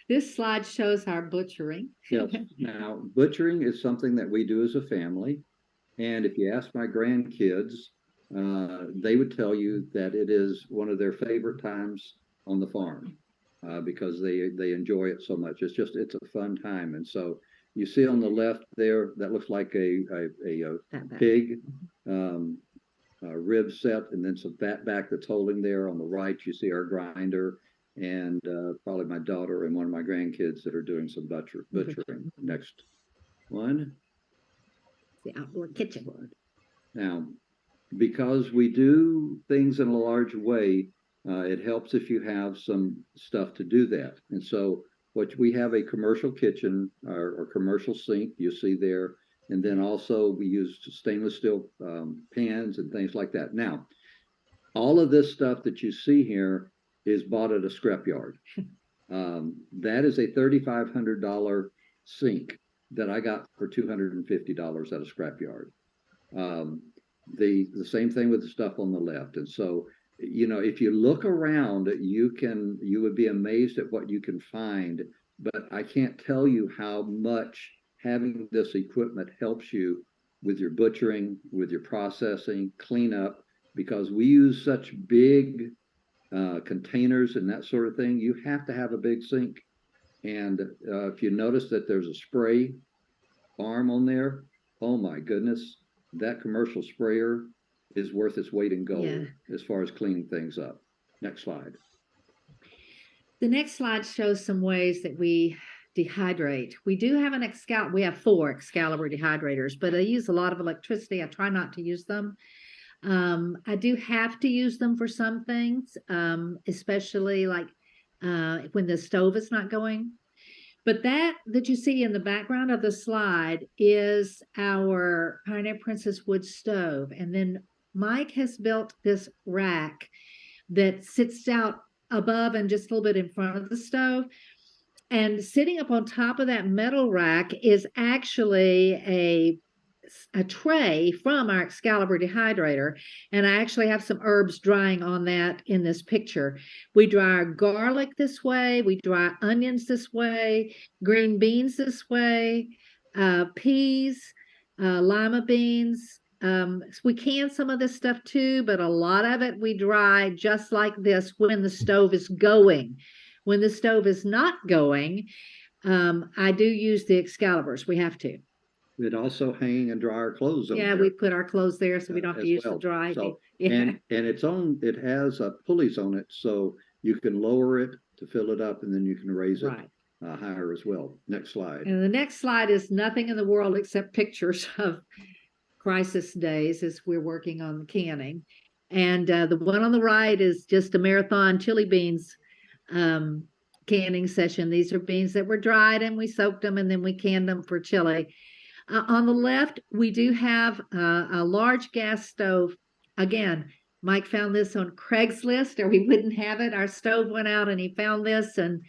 This slide shows our butchering. Yes. Now, butchering is something that we do as a family. And if you ask my grandkids, they would tell you that it is one of their favorite times on the farm because they enjoy it so much. It's a fun time. And so you see on the left there, that looks like a pig rib set and then some fat back that's holding there. On the right, you see our grinder and probably my daughter and one of my grandkids that are doing some butchering. Next one. The outdoor kitchen. Now, because we do things in a large way, it helps if you have some stuff to do that. And so what we have a commercial kitchen or commercial sink you see there. And then also we use stainless steel pans and things like that. Now, all of this stuff that you see here is bought at a scrapyard. That is a $3,500 sink that I got for $250 at a scrapyard. The same thing with the stuff on the left. And so, if you look around, you would be amazed at what you can find. But I can't tell you how much having this equipment helps you with your butchering, with your processing, cleanup, because we use such big containers and that sort of thing. You have to have a big sink. And if you notice that there's a spray arm on there, oh my goodness, that commercial sprayer is worth its weight in gold as far as cleaning things up. Next slide. The next slide shows some ways that we dehydrate. We do have we have 4 Excalibur dehydrators, but they use a lot of electricity. I try not to use them. I do have to use them for some things, especially like when the stove is not going. But that you see in the background of the slide is our Pioneer Princess wood stove. And then Mike has built this rack that sits out above and just a little bit in front of the stove. And sitting up on top of that metal rack is actually a tray from our Excalibur dehydrator, and I actually have some herbs drying on that in this picture. We dry our garlic this way, we dry onions this way, green beans this way, peas, lima beans. We can some of this stuff too, but a lot of it we dry just like this when the stove is going. When the stove is not going, I do use the Excaliburs. We have to. We'd also hang and dry our clothes over there. We put our clothes there so we don't have to use the dry. So, and it has pulleys on it, so you can lower it to fill it up, and then you can raise it higher as well. Next slide. And the next slide is nothing in the world except pictures of crisis days as we're working on canning. And the one on the right is just a marathon chili beans canning session. These are beans that were dried and we soaked them and then we canned them for chili. On the left, we do have a large gas stove. Again, Mike found this on Craigslist, or we wouldn't have it. Our stove went out and he found this and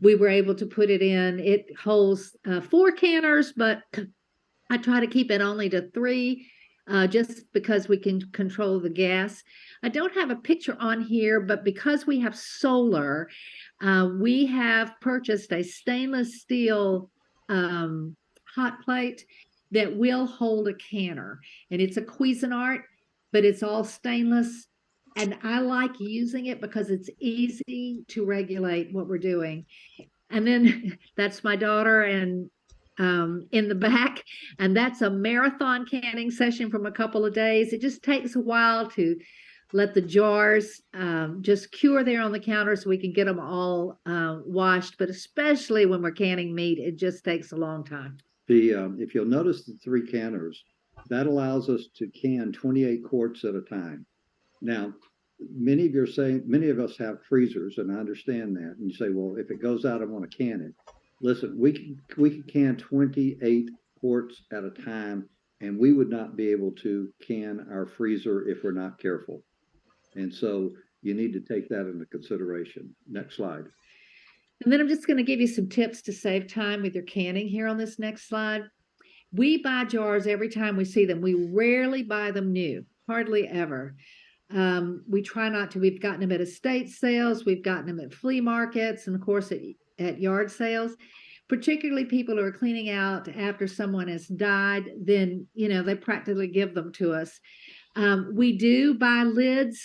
we were able to put it in. It holds 4 canners, but I try to keep it only to 3 just because we can control the gas. I don't have a picture on here, but because we have solar, we have purchased a stainless steel hot plate that will hold a canner, and it's a Cuisinart, but it's all stainless, and I like using it because it's easy to regulate what we're doing. And then that's my daughter and in the back, and that's a marathon canning session from a couple of days. It just takes a while to let the jars just cure there on the counter so we can get them all washed, but especially when we're canning meat, it just takes a long time. If you'll notice the 3 canners, that allows us to can 28 quarts at a time. Now, many of us have freezers, and I understand that. And you say, well, if it goes out, I want to can it. Listen, we can can 28 quarts at a time, and we would not be able to can our freezer if we're not careful. And so you need to take that into consideration. Next slide. And then I'm just going to give you some tips to save time with your canning here on this next slide. We buy jars every time we see them. We rarely buy them new, hardly ever. We try not to. We've gotten them at estate sales. We've gotten them at flea markets. And of course, at at yard sales, particularly people who are cleaning out after someone has died, then, they practically give them to us. We do buy lids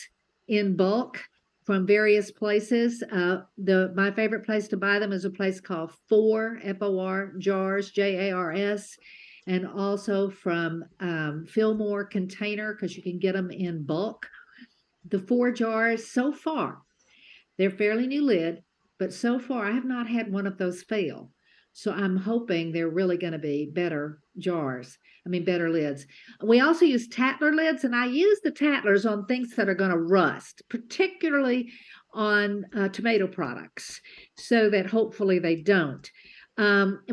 in bulk from various places. My favorite place to buy them is a place called FOR, FOR, Jars, JARS, and also from Fillmore Container, because you can get them in bulk. The 4 jars, so far, they're fairly new lid, but so far I have not had one of those fail. So I'm hoping they're really going to be better better lids. We also use Tattler lids, and I use the Tattlers on things that are going to rust, particularly on tomato products, so that hopefully they don't.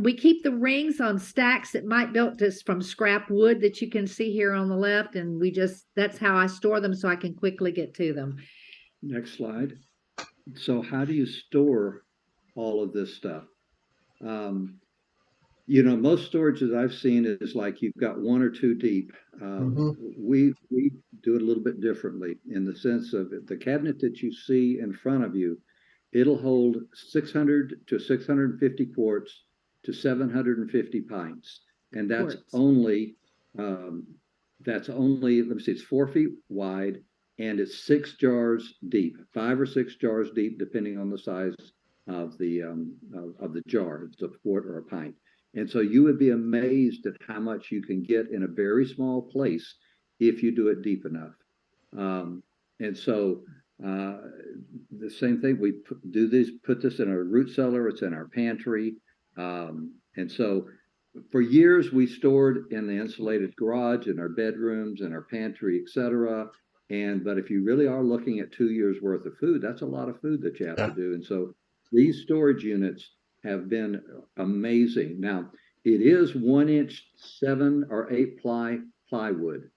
We keep the rings on stacks that might built just from scrap wood that you can see here on the left, and that's how I store them so I can quickly get to them. Next slide. So how do you store all of this stuff? Most storage that I've seen is like you've got 1 or 2 deep. We do it a little bit differently, in the sense of the cabinet that you see in front of you. It'll hold 600 to 650 quarts to 750 pints, and that's only let me see, it's 4 feet wide, and it's 6 jars deep, 5 or 6 jars deep, depending on the size of the jar. It's a quart or a pint. And so you would be amazed at how much you can get in a very small place if you do it deep enough. And so the same thing, we put this in our root cellar, it's in our pantry. And so for years we stored in the insulated garage, in our bedrooms, in our pantry, etc. But if you really are looking at 2 years worth of food, that's a lot of food that you have to do. And so these storage units have been amazing. Now, it is 1-inch 7 or 8 ply plywood.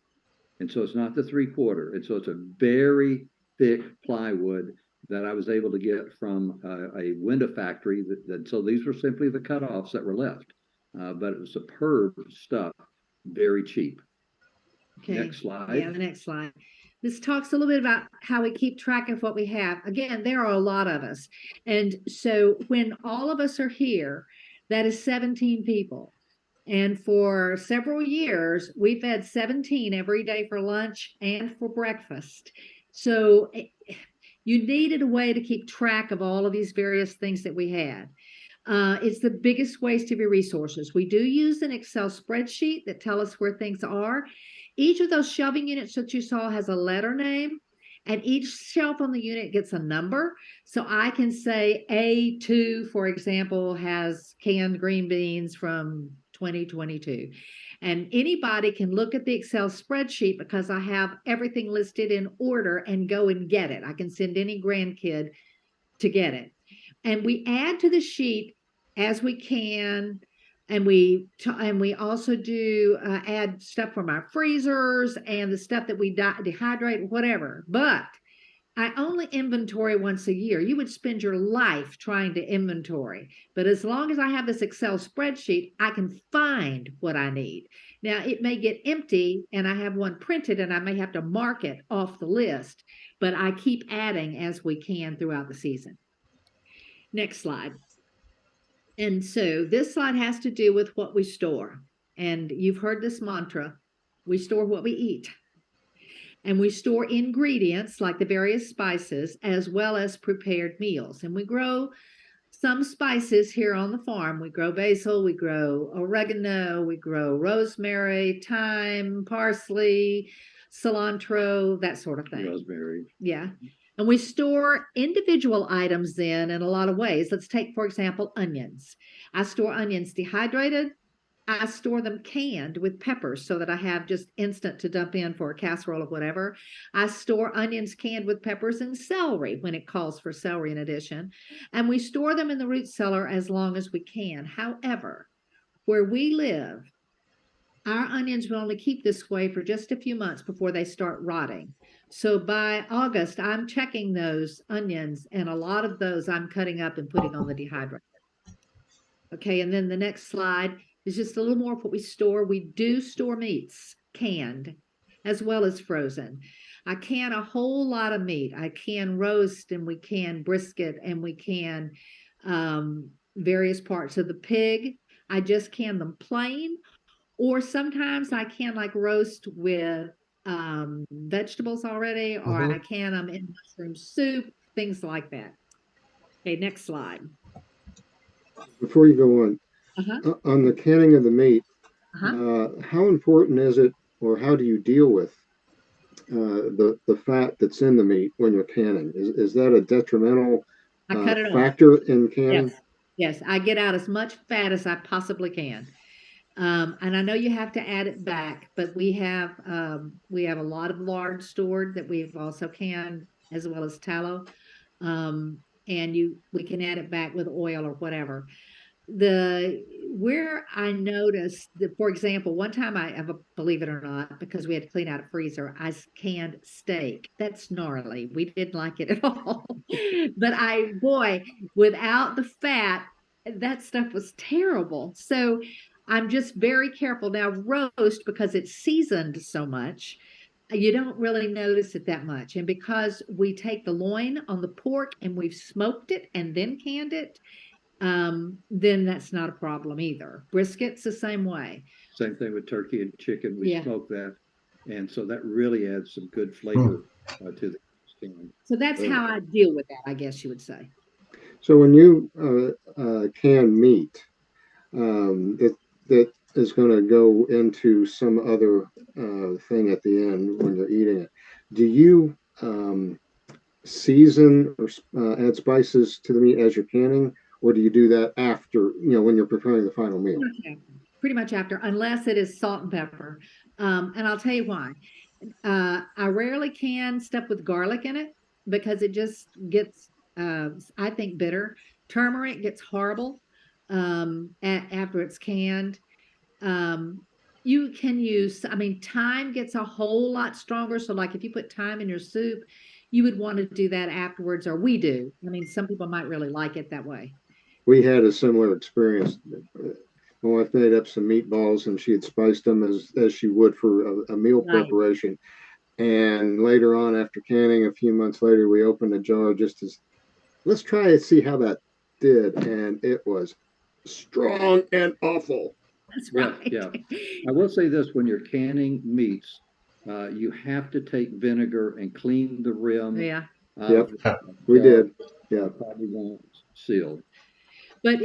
And so it's not the 3/4. And so it's a very thick plywood that I was able to get from a window factory. So these were simply the cutoffs that were left. But it was superb stuff, very cheap. Okay. Next slide. Yeah, the next slide. This talks a little bit about how we keep track of what we have. Again, there are a lot of us. And so when all of us are here, that is 17 people. And for several years, we've had 17 every day for lunch and for breakfast. So you needed a way to keep track of all of these various things that we had. It's the biggest waste of your resources. We do use an Excel spreadsheet that tell us where things are. Each of those shelving units that you saw has a letter name, and each shelf on the unit gets a number. So I can say A2, for example, has canned green beans from 2022. And anybody can look at the Excel spreadsheet because I have everything listed in order and go and get it. I can send any grandkid to get it. And we add to the sheet as we can. And we also do add stuff from our freezers and the stuff that we dehydrate, whatever. But I only inventory once a year. You would spend your life trying to inventory. But as long as I have this Excel spreadsheet, I can find what I need. Now, it may get empty and I have one printed and I may have to mark it off the list, but I keep adding as we can throughout the season. Next slide. And so this slide has to do with what we store. And you've heard this mantra, we store what we eat. And we store ingredients like the various spices as well as prepared meals. And we grow some spices here on the farm. We grow basil, we grow oregano, we grow rosemary, thyme, parsley, cilantro, that sort of thing. Rosemary. Yeah. And we store individual items then in a lot of ways. Let's take, for example, onions. I store onions dehydrated. I store them canned with peppers so that I have just instant to dump in for a casserole or whatever. I store onions canned with peppers and celery when it calls for celery in addition. And we store them in the root cellar as long as we can. However, where we live, our onions will only keep this way for just a few months before they start rotting. So by August, I'm checking those onions, and a lot of those I'm cutting up and putting on the dehydrator. Okay, and then the next slide is just a little more of what we store. We do store meats, canned, as well as frozen. I can a whole lot of meat. I can roast, and we can brisket, and we can various parts of the pig. I just can them plain, or sometimes I can like roast with vegetables already, or I can them in mushroom soup, things like that. Okay, next slide. Before you go Uh-huh. on the canning of the meat, Uh-huh. how important is it, or how do you deal with the fat that's in the meat when you're canning? Is that a detrimental I cut it off. factor in canning? Yes. Yes. I get out as much fat as I possibly can. And I know you have to add it back, but we have a lot of lard stored that we've also canned as well as tallow. And we can add it back with oil or whatever. Where I noticed that, for example, one time I have believe it or not, because we had to clean out a freezer, I canned steak. That's gnarly. We didn't like it at all. But boy, without the fat, that stuff was terrible. So I'm just very careful now. Roast, because it's seasoned so much, you don't really notice it that much. And because we take the loin on the pork and we've smoked it and then canned it, then that's not a problem either. Brisket's the same way. Same thing with turkey and chicken. We Yeah. smoke that. And so that really adds some good flavor to the skin. So that's how I deal with that, I guess you would say. So when you can meat, that is going to go into some other thing at the end when you're eating it. Do you season or add spices to the meat as you're canning, or do you do that after, when you're preparing the final meal? Pretty much after, unless it is salt and pepper. And I'll tell you why. I rarely can stuff with garlic in it because it just gets, I think, bitter. Turmeric gets horrible after it's canned. Um, you can use, I mean, thyme gets a whole lot stronger. So, like if you put thyme in your soup, you would want to do that afterwards, or we do. I mean, some people might really like it that way. We had a similar experience. My wife made up some meatballs and she had spiced them as she would for a meal Right. preparation. And later on, after canning, a few months later, we opened a jar just as, let's try and see how that did. And it was strong and awful. That's Yeah, right. yeah. I will say this, when you're canning meats, you have to take vinegar and clean the rim. Yeah. Yep, we did. Yeah. Probably won't seal. But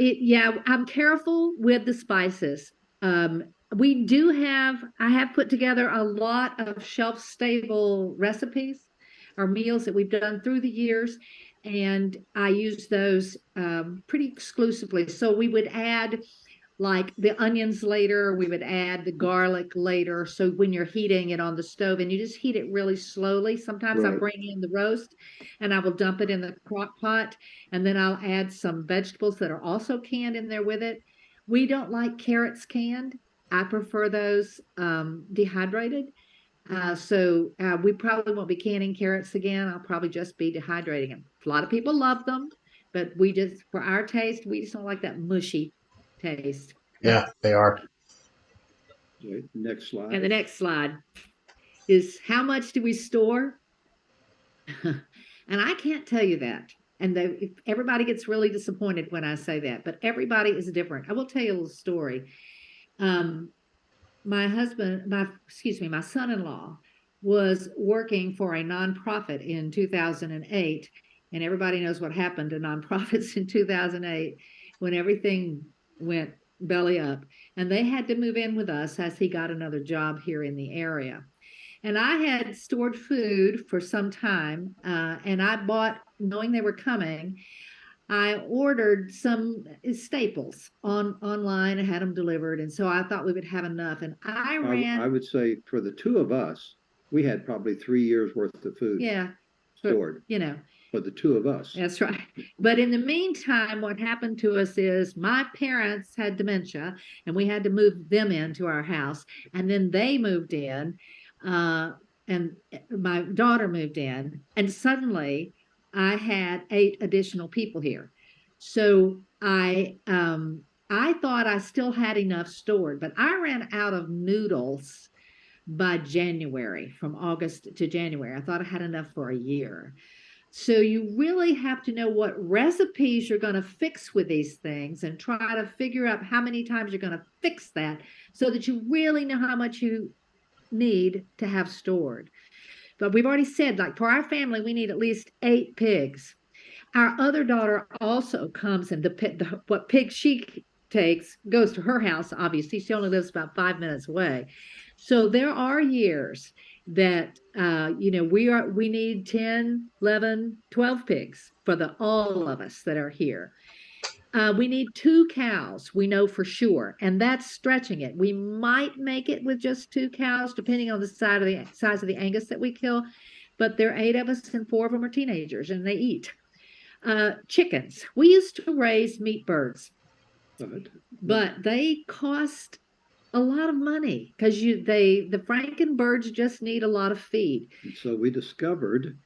I'm careful with the spices. I have put together a lot of shelf stable recipes or meals that we've done through the years, and I use those pretty exclusively. So we would add like the onions later, we would add the garlic later. So when you're heating it on the stove and you just heat it really slowly, sometimes I'll Right. bring in the roast and I will dump it in the crock pot, and then I'll add some vegetables that are also canned in there with it. We don't like carrots canned. I prefer those dehydrated. So we probably won't be canning carrots again. I'll probably just be dehydrating them. A lot of people love them, but for our taste, we just don't like that mushy taste. Yeah, they are. Okay, next slide. And the next slide is how much do we store? And I can't tell you that. And everybody gets really disappointed when I say that, but everybody is different. I will tell you a little story. My son-in-law was working for a nonprofit in 2008, and everybody knows what happened to nonprofits in 2008 when everything went belly up, and they had to move in with us as he got another job here in the area. And I had stored food for some time, and I bought, knowing they were coming, I ordered some staples online and had them delivered, and so I thought we would have enough. And I would say for the two of us, we had probably 3 years worth of food stored. For the two of us. That's right. But in the meantime, what happened to us is my parents had dementia, and we had to move them into our house, and then they moved in, and my daughter moved in, and suddenly I had 8 additional people here. So I thought I still had enough stored, but I ran out of noodles by January, from August to January. I thought I had enough for a year. So you really have to know what recipes you're going to fix with these things and try to figure out how many times you're going to fix that so that you really know how much you need to have stored. But we've already said, like for our family, we need at least 8 pigs. Our other daughter also comes, and what pig she takes goes to her house. Obviously, she only lives about 5 minutes away. So there are years that we need 10, 11, 12 pigs for the all of us that are here. We need 2 cows, we know for sure, and that's stretching it. We might make it with just 2 cows, depending on the size of the Angus that we kill, but there are 8 of us, and 4 of them are teenagers, and they eat. Chickens. We used to raise meat birds, but they cost a lot of money because the Franken birds just need a lot of feed. So we discovered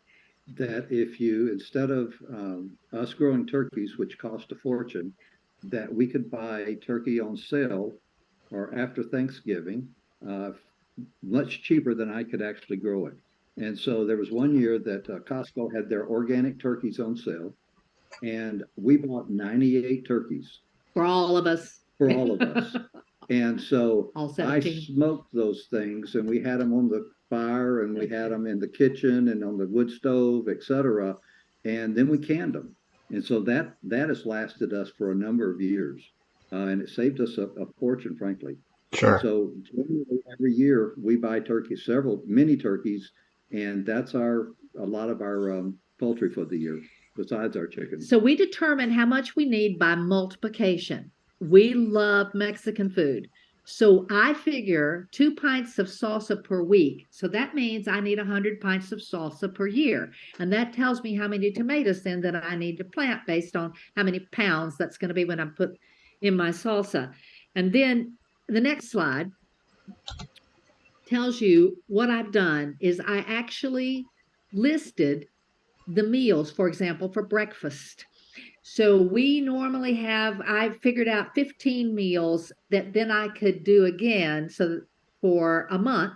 that if you, instead of us growing turkeys, which cost a fortune, that we could buy turkey on sale or after Thanksgiving, much cheaper than I could actually grow it. And so there was one year that Costco had their organic turkeys on sale, and we bought 98 turkeys For all of us. for all of us. And so All I 17. smoked those things, and we had them on the fire, and we had them in the kitchen and on the wood stove, etc. And then we canned them, and so that has lasted us for a number of years, and it saved us a fortune, frankly. Sure. So every year we buy turkeys, many turkeys, and that's a lot of our poultry for the year, besides our chickens. So we determine how much we need by multiplication. We love Mexican food. So I figure 2 pints of salsa per week. So that means I need 100 pints of salsa per year. And that tells me how many tomatoes then that I need to plant based on how many pounds that's going to be when I put in my salsa. And then the next slide tells you what I've done is I actually listed the meals, for example, for breakfast. So we normally I figured out 15 meals that then I could do again so for a month.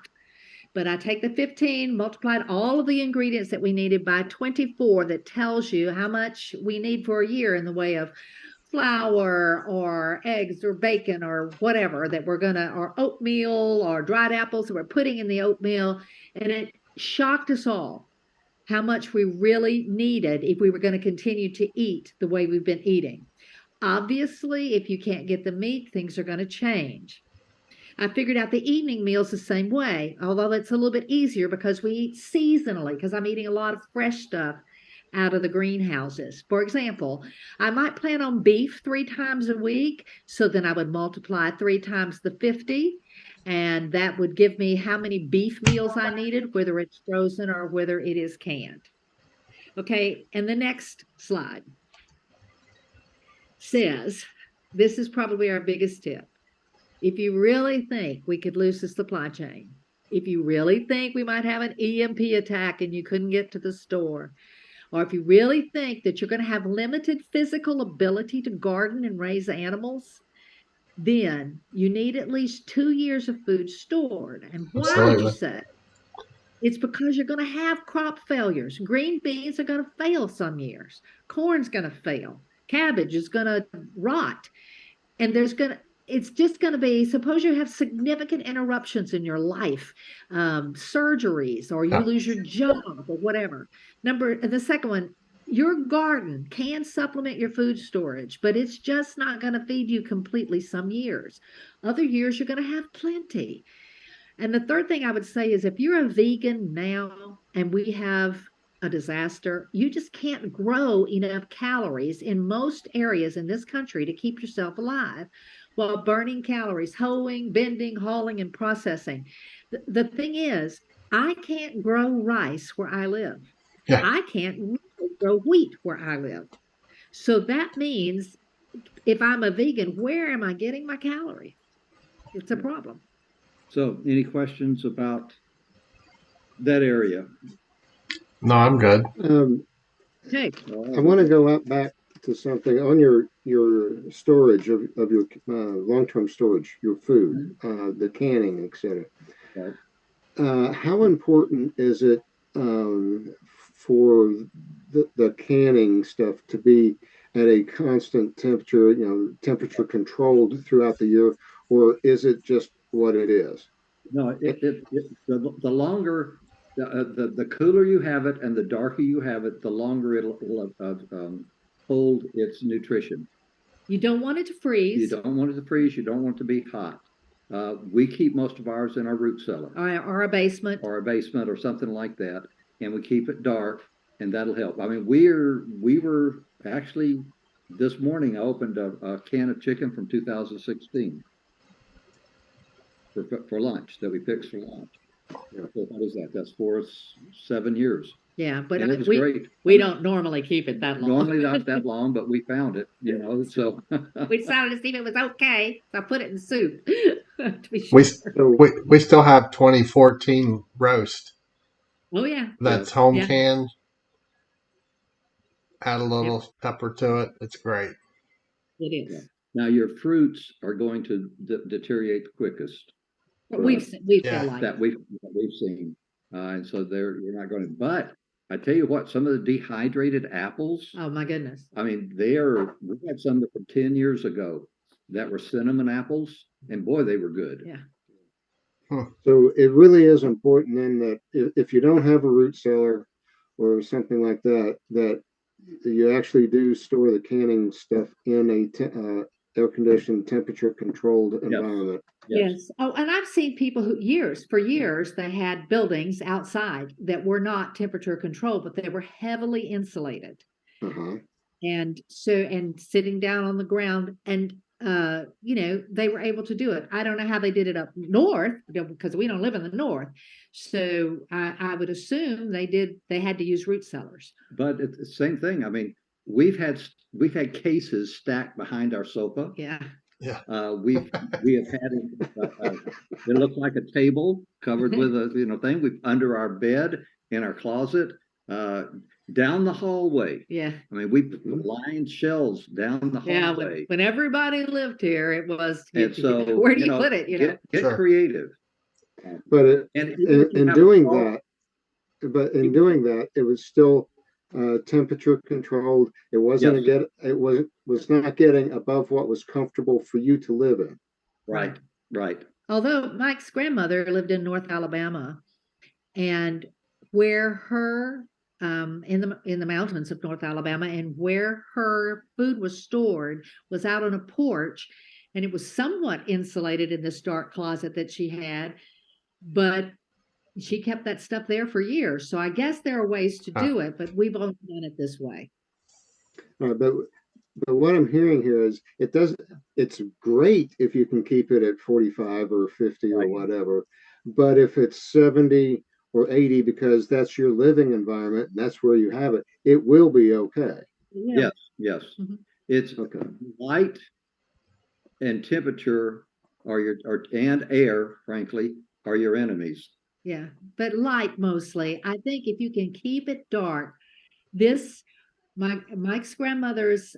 But I take the 15, multiplied all of the ingredients that we needed by 24, that tells you how much we need for a year in the way of flour or eggs or bacon or whatever that or oatmeal or dried apples that we're putting in the oatmeal. And it shocked us all how much we really needed if we were going to continue to eat the way we've been eating. Obviously, if you can't get the meat, things are going to change. I figured out the evening meals the same way, although it's a little bit easier because we eat seasonally, because I'm eating a lot of fresh stuff out of the greenhouses. For example, I might plan on beef 3 times a week, so then I would multiply 3 times the 50, and that would give me how many beef meals I needed, whether it's frozen or whether it is canned. Okay, and the next slide says, this is probably our biggest tip. If you really think we could lose the supply chain, if you really think we might have an EMP attack and you couldn't get to the store, or if you really think that you're going to have limited physical ability to garden and raise animals, then you need at least 2 years of food stored. And why would you say? It's because you're going to have crop failures. Green beans are going to fail some years. Corn's going to fail. Cabbage is going to rot. And it's just going to be, suppose you have significant interruptions in your life, surgeries, or you lose your job or whatever. The second one, your garden can supplement your food storage, but it's just not going to feed you completely some years. Other years, you're going to have plenty. And the third thing I would say is if you're a vegan now and we have a disaster, you just can't grow enough calories in most areas in this country to keep yourself alive while burning calories, hoeing, bending, hauling, and processing. The thing is, I can't grow rice where I live. Yeah. I can't really grow wheat where I live. So that means if I'm a vegan, where am I getting my calories? It's a problem. So any questions about that area? No, I'm good. Hey, I want to go up back to something on your storage of your long-term storage, your food, the canning, etc. Right. How important is it for the canning stuff to be at a constant temperature, temperature controlled throughout the year, or is it just what it is? No, the longer, the cooler you have it and the darker you have it, the longer it'll hold its nutrition. You don't want it to You freeze don't want it to freeze. You don't want it to be hot. We keep most of ours in our root cellar or a basement. or a basement or something like that, and we keep it dark, and that'll help. I mean, we were actually this morning. I opened a can of chicken from 2016 for lunch that we picked for lunch. So what is that? That's 7 years. Yeah, but And it was we great. we don't normally keep it that long. Normally not that long, but we found it, so. We decided to see if it was okay, so I put it in soup to be We, sure. So, we still have 2014 roast Oh yeah, that's home yeah. canned. Add a Yep, little pepper to it. It's great. it Yeah. is. Now your fruits are going to deteriorate the quickest. But we feel Yeah. like That we've seen, and so you're not going to. But I tell you what, some of the dehydrated apples. oh my goodness. I mean, we had some from 10 years ago that were cinnamon apples, and boy, they were good. Yeah. so it really is important then that if you don't have a root cellar or something like that, that you actually do store the canning stuff in a air conditioned, temperature controlled environment. Yes. Oh, and I've seen people for years, they had buildings outside that were not temperature controlled, but they were heavily insulated. Uh-huh. And sitting down on the ground and they were able to do it. I don't know how they did it up north, because we don't live in the north. So I would assume they had to use root cellars. But it's the same thing. I mean, we've had cases stacked behind our sofa. Yeah. Yeah. We have had it looked like a table covered with a thing. We under our bed, in our closet, down the hallway. Yeah. I mean, we lined shelves down the Yeah. hallway. When everybody lived here, it was, And so where do you put it? Get Sure. creative. But And in doing that, it was still temperature controlled. It wasn't Yes. it was not getting above what was comfortable for you to live in. Right. Although Mike's grandmother lived in North Alabama, and where her in the mountains of North Alabama, and where her food was stored was out on a porch, and it was somewhat insulated in this dark closet that she had, but she kept that stuff there for years. So I guess there are ways to do it, but we've only done it this way. But what I'm hearing here is it's great if you can keep it at 45 or 50 or Right. whatever. But if it's 70 or 80 because that's your living environment and that's where you have it, it will be okay. Yeah. Yes. Mhm. It's Okay. light and temperature and air, frankly, are your enemies. Yeah, but light mostly. I think if you can keep it dark, Mike's grandmother's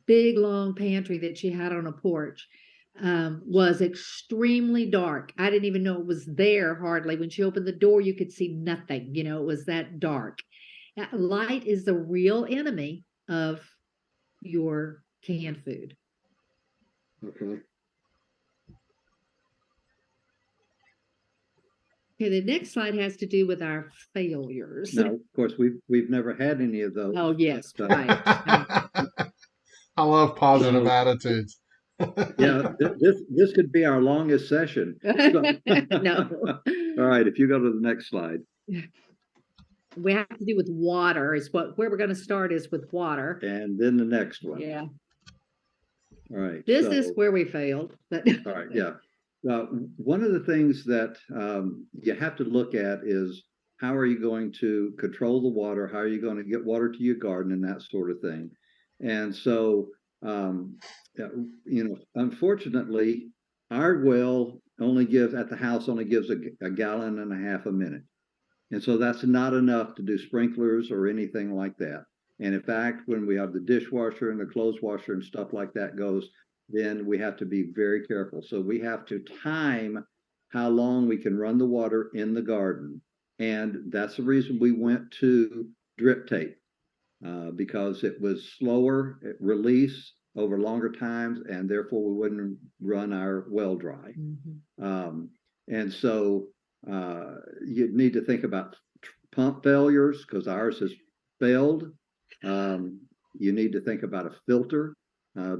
big long pantry that she had on a porch was extremely dark. I didn't even know it was there hardly. When she opened the door, you could see nothing. It was that dark. Light is the real enemy of your canned food. Okay. Okay, the next slide has to do with our failures. Now, of course, we've never had any of those. Oh, yes, but, right. I love positive So- attitudes. Yeah, this could be our longest session. No. All right, if you go to the next slide. We have to do with water where we're going to start is with water. And then the next one. Yeah. All right. This is where we failed, but all right, yeah. One of the things that you have to look at is how are you going to control the water? How are you going to get water to your garden and that sort of thing? And so, unfortunately, our well at the house only gives a gallon and a half a minute. And so that's not enough to do sprinklers or anything like that. And in fact, when we have the dishwasher and the clothes washer and stuff like that goes, then we have to be very careful. So we have to time how long we can run the water in the garden. And that's the reason we went to drip tape, because it was slower release over longer times, and therefore we wouldn't run our well dry. And so you need to think about pump failures, because ours has failed. You need to think about a filter,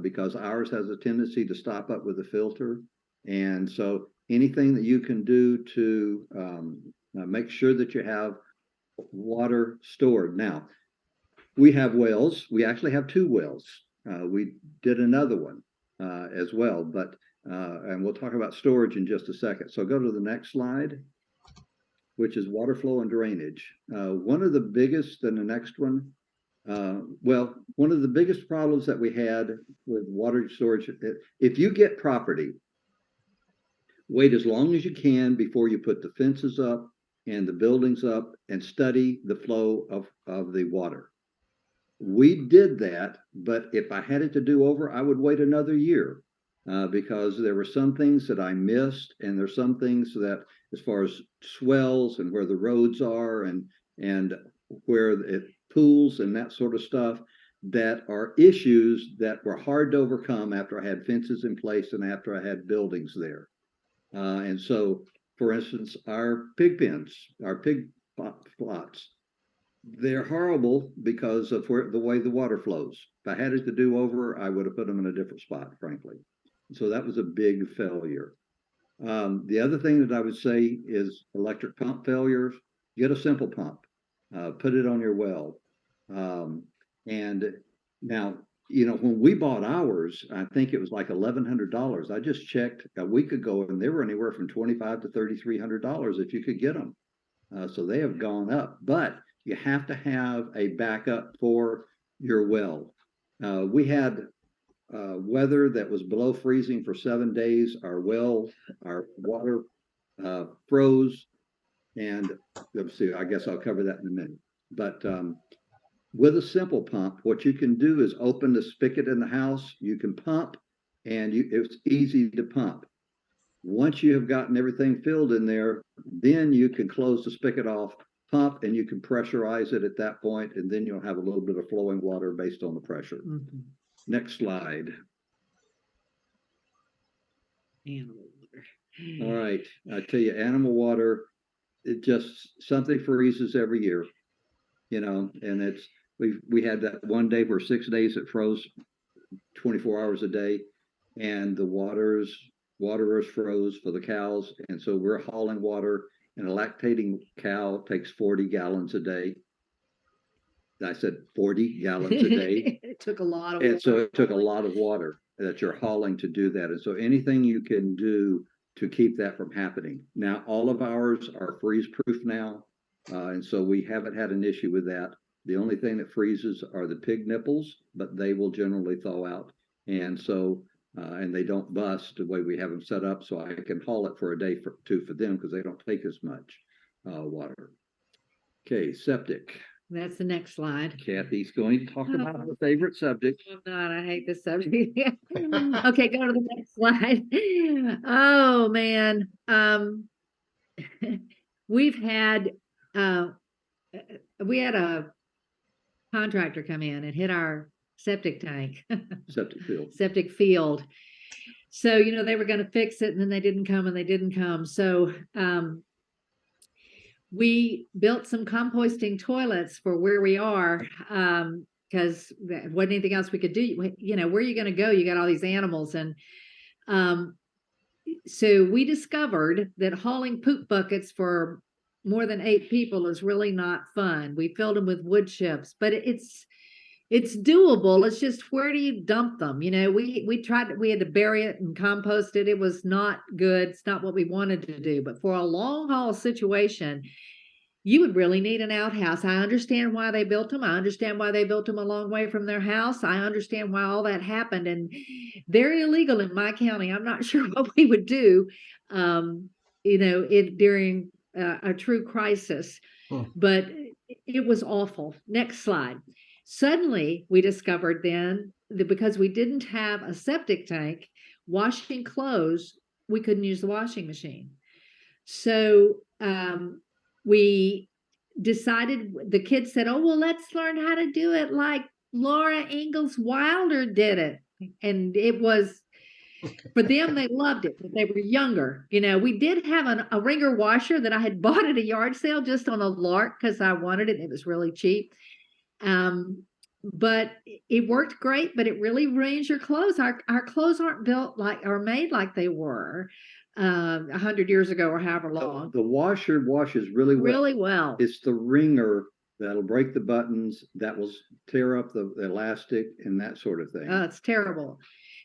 because ours has a tendency to stop up with the filter. And so anything that you can do to make sure that you have water stored. Now, we have wells. We actually have 2 wells. We did another one as well, but and we'll talk about storage in just a second. So go to the next slide, which is water flow and drainage. One of the biggest, and the next one, one of the biggest problems that we had with water storage, if you get property, wait as long as you can before you put the fences up and the buildings up, and study the flow of the water. We did that, but if I had it to do over, I would wait another year, because there were some things that I missed, and there's some things that, as far as swells and where the roads are, and where it pools and that sort of stuff, that are issues that were hard to overcome after I had fences in place and after I had buildings there. And so, for instance, our pig pens, our pig plots, they're horrible because of the way the water flows. If I had it to do over, I would have put them in a different spot, frankly. So that was a big failure. The other thing that I would say is electric pump failures. Get a simple pump, put it on your well. And now, when we bought ours, I think it was like $1,100. I just checked a week ago, and they were anywhere from $2,500 to $3,300 if you could get them. So they have gone up, but you have to have a backup for your well. We had weather that was below freezing for 7 days. Our water froze, and let's see, I guess I'll cover that in a minute. But with a simple pump, what you can do is open the spigot in the house. You can pump, and it's easy to pump. Once you have gotten everything filled in there, then you can close the spigot off, pump, and you can pressurize it at that point, and then you'll have a little bit of flowing water based on the pressure. Next slide. Animal water. All right, I tell you, animal water, it just, something freezes every year, and we had that one day where 6 days it froze 24 hours a day, and the waterers froze for the cows, and so we're hauling water, and a lactating cow takes 40 gallons a day. I said 40 gallons a day. It took a lot of and water. So it took a lot of water that you're hauling to do that. And so anything you can do to keep that from happening. Now, all of ours are freeze proof now, and so we haven't had an issue with that. The only thing that freezes are the pig nipples, but they will generally thaw out. And so and they don't bust the way we have them set up, so I can haul it for a day or two for them, because they don't take as much water. Okay, septic. That's the next slide. Kathy's going to talk about her favorite subject. I'm not. I hate this subject. Okay, go to the next slide. Oh man, we had a contractor come in and hit our septic tank. Septic field. So, they were going to fix it, and then they didn't come. So, we built some composting toilets for where we are, because there wasn't anything else we could do. Where are you going to go? You got all these animals. And so we discovered that hauling poop buckets for more than 8 people is really not fun. We filled them with wood chips, but it's doable. It's just, where do you dump them? We tried, we had to bury it and compost it. It was not good. It's not what we wanted to do. But for a long haul situation, you would really need an outhouse. I understand why they built them. I understand why they built them a long way from their house. I understand why all that happened. And they're illegal in my county. I'm not sure what we would do, during a true crisis. But it was awful. Next slide. Suddenly, we discovered then that because we didn't have a septic tank, washing clothes, we couldn't use the washing machine. So we decided, the kids said, oh, well, let's learn how to do it like Laura Ingalls Wilder did it. And it was, for them, they loved it, but they were younger. We did have a wringer washer that I had bought at a yard sale just on a lark because I wanted it. It was really cheap. But it worked great, but it really ruins your clothes. Our clothes aren't built like or made like they were 100 years ago or however long. The washer washes really well. Really well. It's the wringer that'll break the buttons, that will tear up the elastic and that sort of thing. Oh, it's terrible.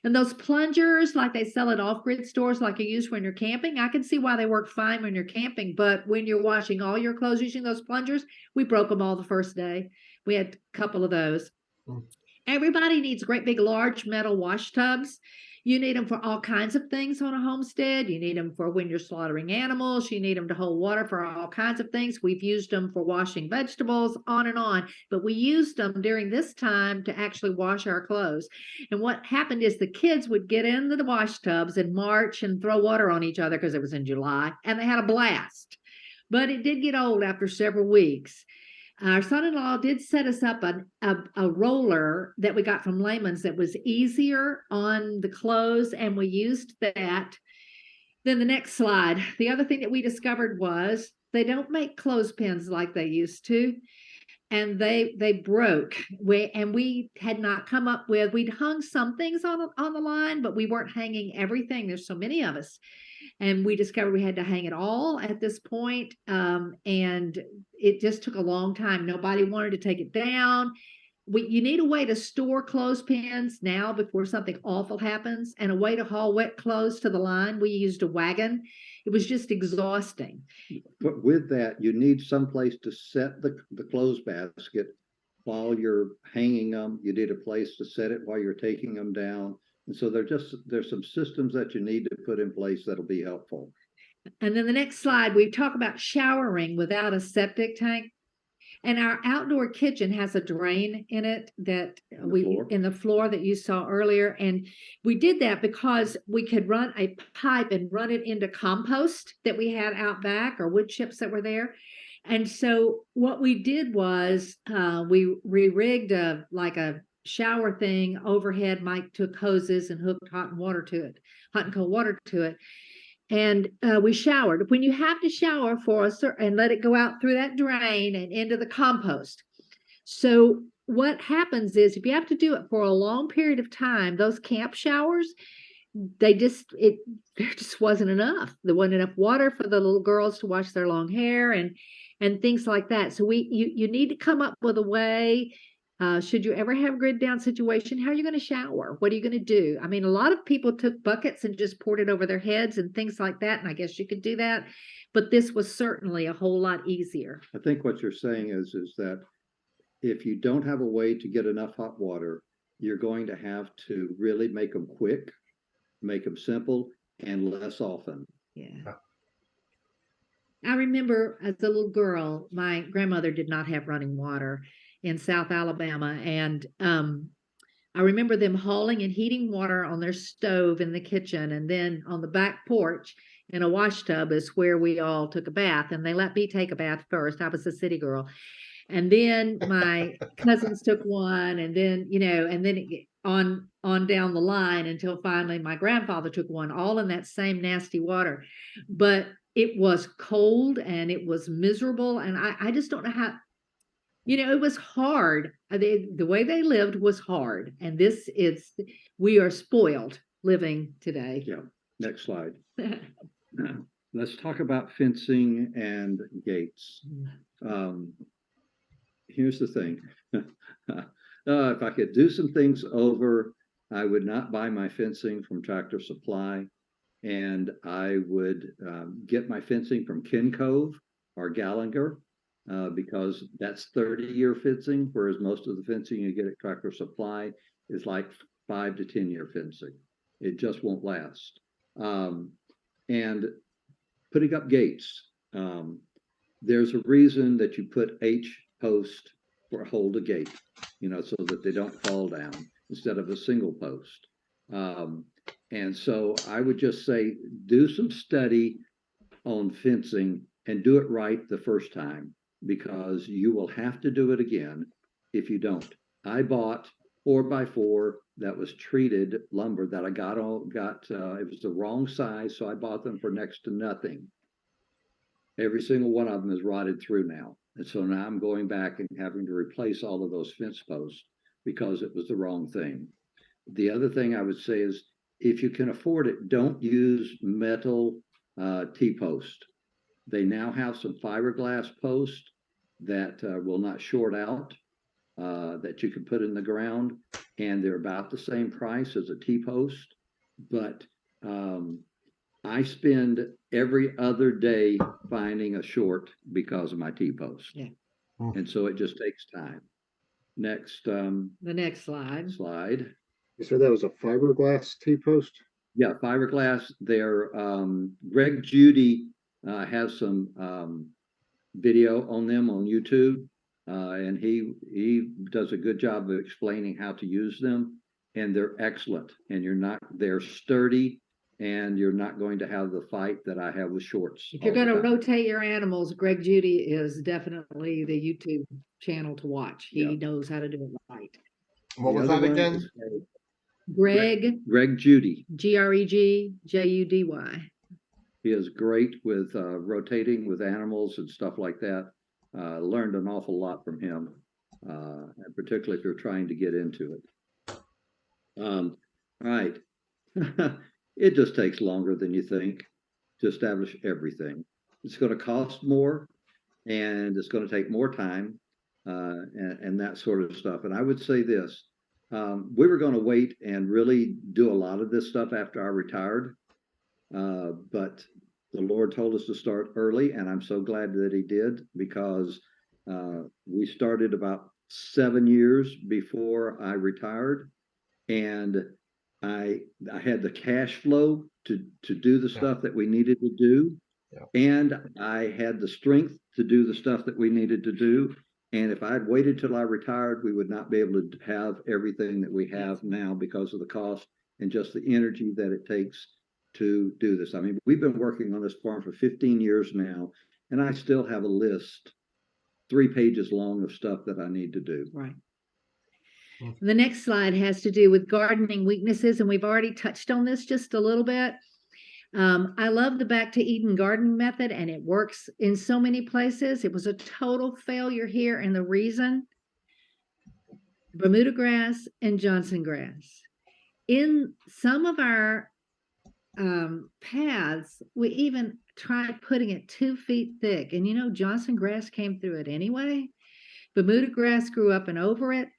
And those plungers, like they sell at off-grid stores, like you use when you're camping, I can see why they work fine when you're camping. But when you're washing all your clothes using those plungers, we broke them all the first day. We had a couple of those. Everybody needs great big large metal wash tubs. You need them for all kinds of things on a homestead. You need them for when you're slaughtering animals. You need them to hold water for all kinds of things. We've used them for washing vegetables, on and on. But we used them during this time to actually wash our clothes. And what happened is the kids would get into the wash tubs and march and throw water on each other because it was in July, and they had a blast. But it did get old after several weeks. Our son-in-law did set us up a roller that we got from Lehman's that was easier on the clothes, and we used that. Then the next slide. The other thing that we discovered was they don't make clothespins like they used to, and they broke. We had not come up with, we'd hung some things on the line, but we weren't hanging everything. There's so many of us. And we discovered we had to hang it all at this point. And it just took a long time. Nobody wanted to take it down. You need a way to store clothespins now before something awful happens, and a way to haul wet clothes to the line. We used a wagon. It was just exhausting. But with that, you need some place to set the clothes basket while you're hanging them. You need a place to set it while you're taking them down. And so there's some systems that you need to put in place that'll be helpful. And then the next slide, we talk about showering without a septic tank. And our outdoor kitchen has a drain in it that in the floor that you saw earlier. And we did that because we could run a pipe and run it into compost that we had out back, or wood chips that were there. And so what we did was we rigged a shower thing overhead. Mike took hoses and hooked hot and cold water to it. And we showered. When you have to shower and let it go out through that drain and into the compost. So what happens is if you have to do it for a long period of time, those camp showers, there just wasn't enough. There wasn't enough water for the little girls to wash their long hair and things like that. So you need to come up with a way. Should you ever have a grid down situation, how are you going to shower? What are you going to do? I mean, a lot of people took buckets and just poured it over their heads and things like that. And I guess you could do that. But this was certainly a whole lot easier. I think what you're saying is that if you don't have a way to get enough hot water, you're going to have to really make them quick, make them simple, and less often. Yeah. I remember as a little girl, my grandmother did not have running water in South Alabama. And I remember them hauling and heating water on their stove in the kitchen. And then on the back porch in a wash tub is where we all took a bath. And they let me take a bath first. I was a city girl. And then my cousins took one, and then, and then on down the line until finally my grandfather took one, all in that same nasty water. But it was cold and it was miserable. And I just don't know how. It was hard. The way they lived was hard. And we are spoiled living today. Yeah. Next slide. Let's talk about fencing and gates. Here's the thing. If I could do some things over, I would not buy my fencing from Tractor Supply. And I would get my fencing from Ken Cove or Gallagher. Because that's 30-year fencing, whereas most of the fencing you get at Tractor Supply is like 5 to 10-year fencing. It just won't last. And putting up gates. There's a reason that you put H post or hold a gate, so that they don't fall down instead of a single post. And so I would just say, do some study on fencing and do it right the first time, because you will have to do it again if you don't. I bought 4x4 that was treated lumber that I got it was the wrong size, so I bought them for next to nothing. Every single one of them is rotted through now. And so now I'm going back and having to replace all of those fence posts because it was the wrong thing. The other thing I would say is, if you can afford it, don't use metal T-post. They now have some fiberglass posts that will not short out, that you can put in the ground, and they're about the same price as a T-post. But I spend every other day finding a short because of my T-post. Yeah. And so it just takes time. Next The next slide. slide. You said that was a fiberglass T-post? Yeah, fiberglass. They're Greg Judy has some video on them on YouTube, and he does a good job of explaining how to use them, and they're excellent. And they're sturdy, and you're not going to have the fight that I have with shorts. If you're going to rotate your animals, Greg Judy is definitely the YouTube channel to watch. He knows how to do it right. What was that again? Greg Judy. Greg He is great with rotating with animals and stuff like that. Learned an awful lot from him, and particularly if you're trying to get into it. All right. It just takes longer than you think to establish everything. It's going to cost more, and it's going to take more time, and that sort of stuff. And I would say this. We were going to wait and really do a lot of this stuff after I retired, but the Lord told us to start early, and I'm so glad that He did, because we started about 7 years before I retired, and I had the cash flow to do the stuff that we needed to do, and I had the strength to do the stuff that we needed to do. And if I had waited till I retired, we would not be able to have everything that we have now because of the cost and just the energy that it takes to do this. I mean, we've been working on this farm for 15 years now, and I still have a list 3 pages long of stuff that I need to do. Right. The next slide has to do with gardening weaknesses, and we've already touched on this just a little bit. I love the Back to Eden gardening method, and it works in so many places. It was a total failure here, and the reason, Bermuda grass and Johnson grass. In some of our paths, we even tried putting it 2 feet thick, and Johnson grass came through it anyway. Bermuda grass grew up and over it,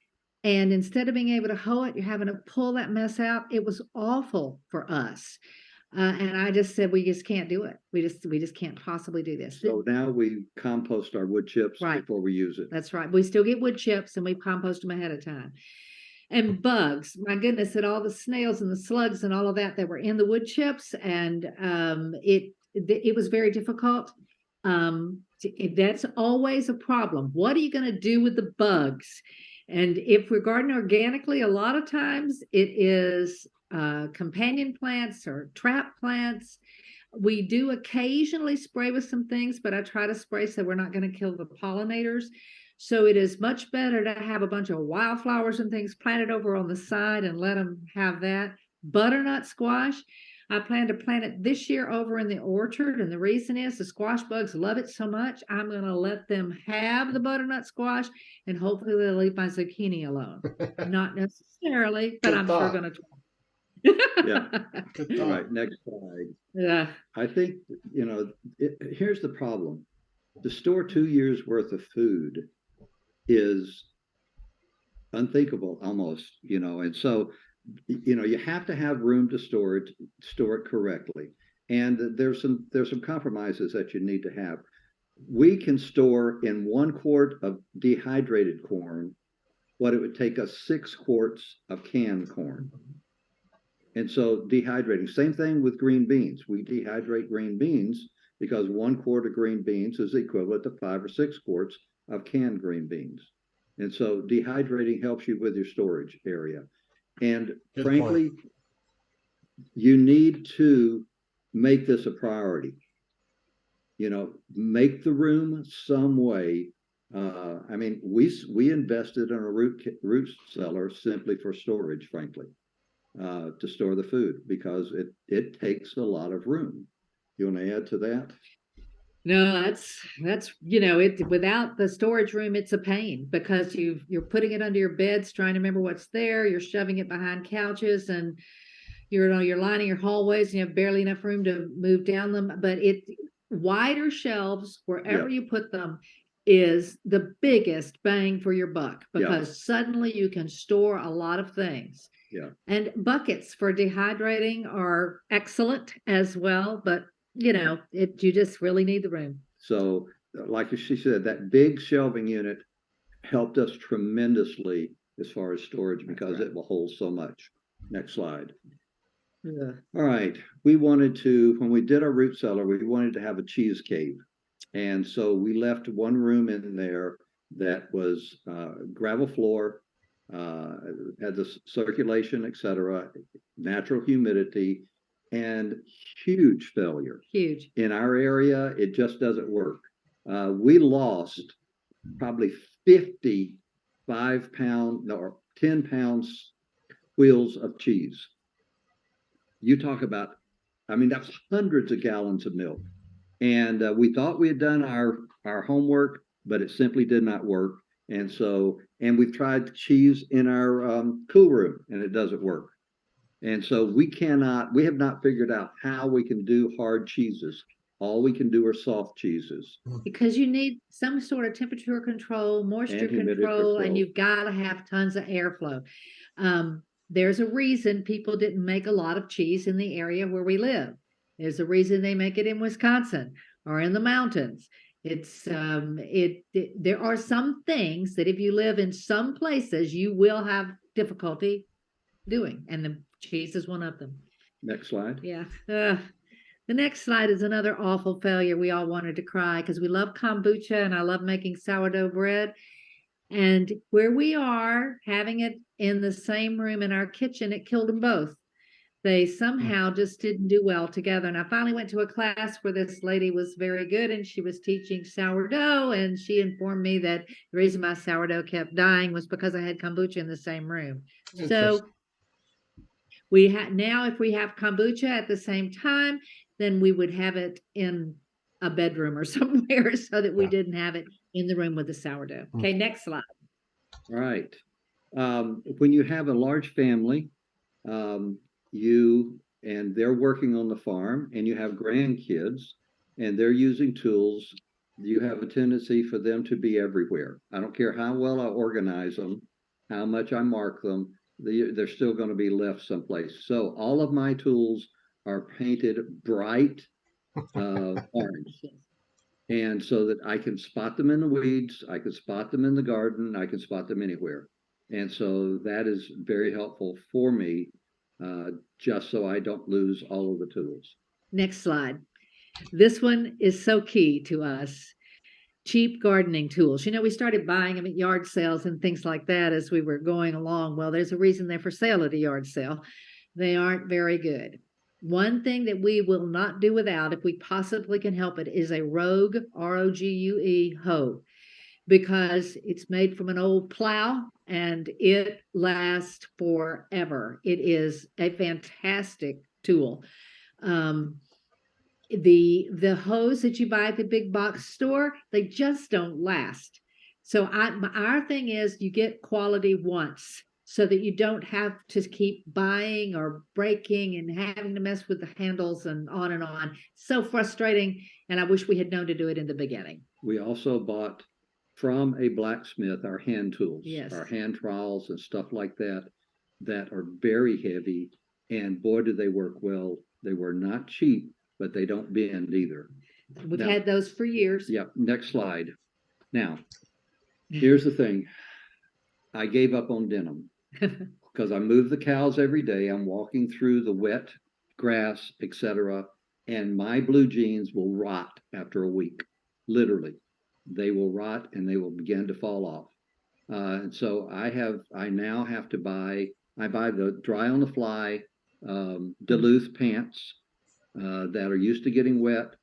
and instead of being able to hoe it, you're having to pull that mess out. It was awful for us. And I just said, we just can't do it. We just can't possibly do this. So now we compost our wood chips before we use it. That's right. We still get wood chips, and we compost them ahead of time. And bugs, my goodness, and all the snails and the slugs and all of that were in the wood chips, and it was very difficult. That's always a problem. What are you going to do with the bugs? And if we're gardening organically, a lot of times it is companion plants or trap plants. We do occasionally spray with some things, but I try to spray so we're not going to kill the pollinators. So it is much better to have a bunch of wildflowers and things planted over on the side and let them have that. Butternut squash, I plan to plant it this year over in the orchard, and the reason is the squash bugs love it so much. I'm going to let them have the butternut squash, and hopefully they'll leave my zucchini alone. Not necessarily, but I'm sure going to try. Yeah. All right, next slide. Yeah. I think, here's the problem. To store 2 years worth of food is unthinkable almost, and so, you have to have room to store it correctly. And there's some compromises that you need to have. We can store in 1 quart of dehydrated corn what it would take us 6 quarts of canned corn. And so dehydrating, same thing with green beans. We dehydrate green beans because 1 quart of green beans is equivalent to 5 or 6 quarts of canned green beans. And so dehydrating helps you with your storage area. And frankly, you need to make this a priority. make the room some way. I mean, we invested in a root cellar simply for storage, frankly, to store the food because it takes a lot of room. You want to add to that? No, that's it without the storage room, it's a pain because you're putting it under your beds, trying to remember what's there, you're shoving it behind couches, and you're lining your hallways and you have barely enough room to move down them. But wider shelves wherever Yeah. you put them is the biggest bang for your buck Yeah. because suddenly you can store a lot of things. Yeah. And buckets for dehydrating are excellent as well, but you just really need the room. So, like she said, that big shelving unit helped us tremendously as far as storage because it will hold so much. Next slide. Yeah. All right. When we did our root cellar, we wanted to have a cheese cave. And so we left one room in there that was gravel floor, had the circulation, etc., natural humidity, and huge failure. Huge. In our area, it just doesn't work. We lost probably 50 5-pound or 10 pounds wheels of cheese. You talk about, I mean, that's hundreds of gallons of milk. And we thought we had done our homework, but it simply did not work. And we've tried cheese in our cool room, and it doesn't work. And so we have not figured out how we can do hard cheeses. All we can do are soft cheeses. Because you need some sort of temperature control, moisture And humidity control, and control. you've got to have tons of airflow. There's a reason people didn't make a lot of cheese in the area where we live. There's a reason they make it in Wisconsin or in the mountains. There are some things that if you live in some places, you will have difficulty doing, and the cheese is one of them. Next slide. Yeah. The next slide is another awful failure. We all wanted to cry because we love kombucha and I love making sourdough bread. And where we are having it in the same room in our kitchen, it killed them both. They somehow just didn't do well together. And I finally went to a class where this lady was very good and she was teaching sourdough. And she informed me that the reason my sourdough kept dying was because I had kombucha in the same room. So now if we have kombucha at the same time, then we would have it in a bedroom or somewhere so that we didn't have it in the room with the sourdough. Okay, next slide. All right. When you have a large family, and they're working on the farm and you have grandkids and they're using tools, you have a tendency for them to be everywhere. I don't care how well I organize them, how much I mark them, they're still going to be left someplace. So all of my tools are painted bright orange. And so that I can spot them in the weeds, I can spot them in the garden, I can spot them anywhere. And so that is very helpful for me, just so I don't lose all of the tools. Next slide. This one is so key to us. Cheap gardening tools. We started buying them at yard sales and things like that as we were going along. Well, there's a reason they're for sale at a yard sale. They aren't very good. One thing that we will not do without, if we possibly can help it, is a Rogue, R-O-G-U-E, hoe, because it's made from an old plow and it lasts forever. It is a fantastic tool. The hose that you buy at the big box store, they just don't last. So our thing is you get quality once so that you don't have to keep buying or breaking and having to mess with the handles and on and on. So frustrating. And I wish we had known to do it in the beginning. We also bought from a blacksmith our hand tools, yes, our hand trowels and stuff like that, that are very heavy. And boy, do they work well. They were not cheap, but they don't bend either. We've had those for years. Yep. Next slide. Now, here's the thing. I gave up on denim because I move the cows every day. I'm walking through the wet grass, etc., and my blue jeans will rot after a week. Literally, they will rot and they will begin to fall off. And so I now have to buy the dry on the fly Duluth pants that are used to getting wet.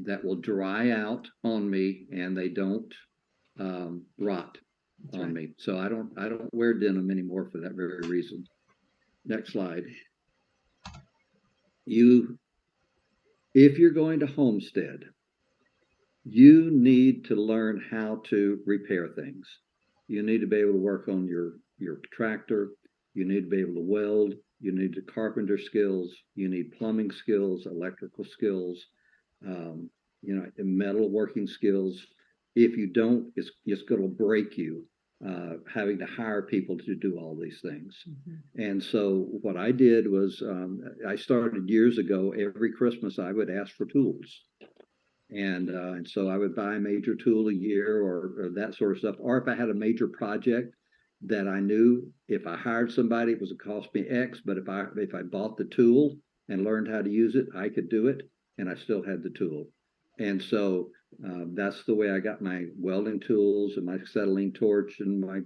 that will dry out on me and they don't rot That's on right. me. So I don't wear denim anymore for that very reason. Next slide. If you're going to homestead, you need to learn how to repair things. You need to be able to work on your tractor. You need to be able to weld. You need the carpenter skills. You need plumbing skills, electrical skills, metal working skills. If you don't, it's going to break you having to hire people to do all these things. Mm-hmm. And so what I did was I started years ago. Every Christmas, I would ask for tools. And so I would buy a major tool a year or that sort of stuff. Or if I had a major project that I knew if I hired somebody, it was going to cost me X, but if I bought the tool and learned how to use it, I could do it, and I still had the tool. And so that's the way I got my welding tools and my acetylene torch and my,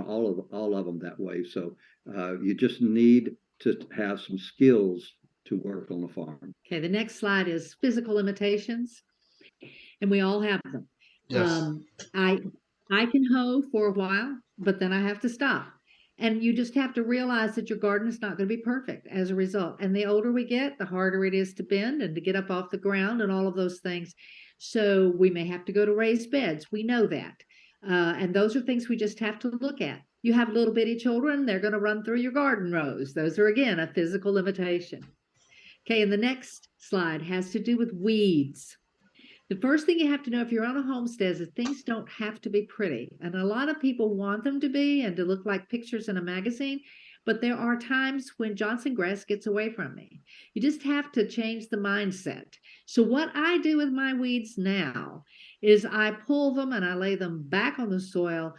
all of them that way. So you just need to have some skills to work on a farm. Okay, the next slide is physical limitations, and we all have them. Yes. I can hoe for a while, but then I have to stop. And you just have to realize that your garden is not going to be perfect as a result. And the older we get, the harder it is to bend and to get up off the ground and all of those things. So we may have to go to raised beds. We know that. And those are things we just have to look at. You have little bitty children, they're going to run through your garden rows. Those are, again, a physical limitation. Okay, and the next slide has to do with weeds. The first thing you have to know if you're on a homestead is that things don't have to be pretty. And a lot of people want them to be and to look like pictures in a magazine. But there are times when Johnson grass gets away from me. You just have to change the mindset. So what I do with my weeds now is I pull them and I lay them back on the soil,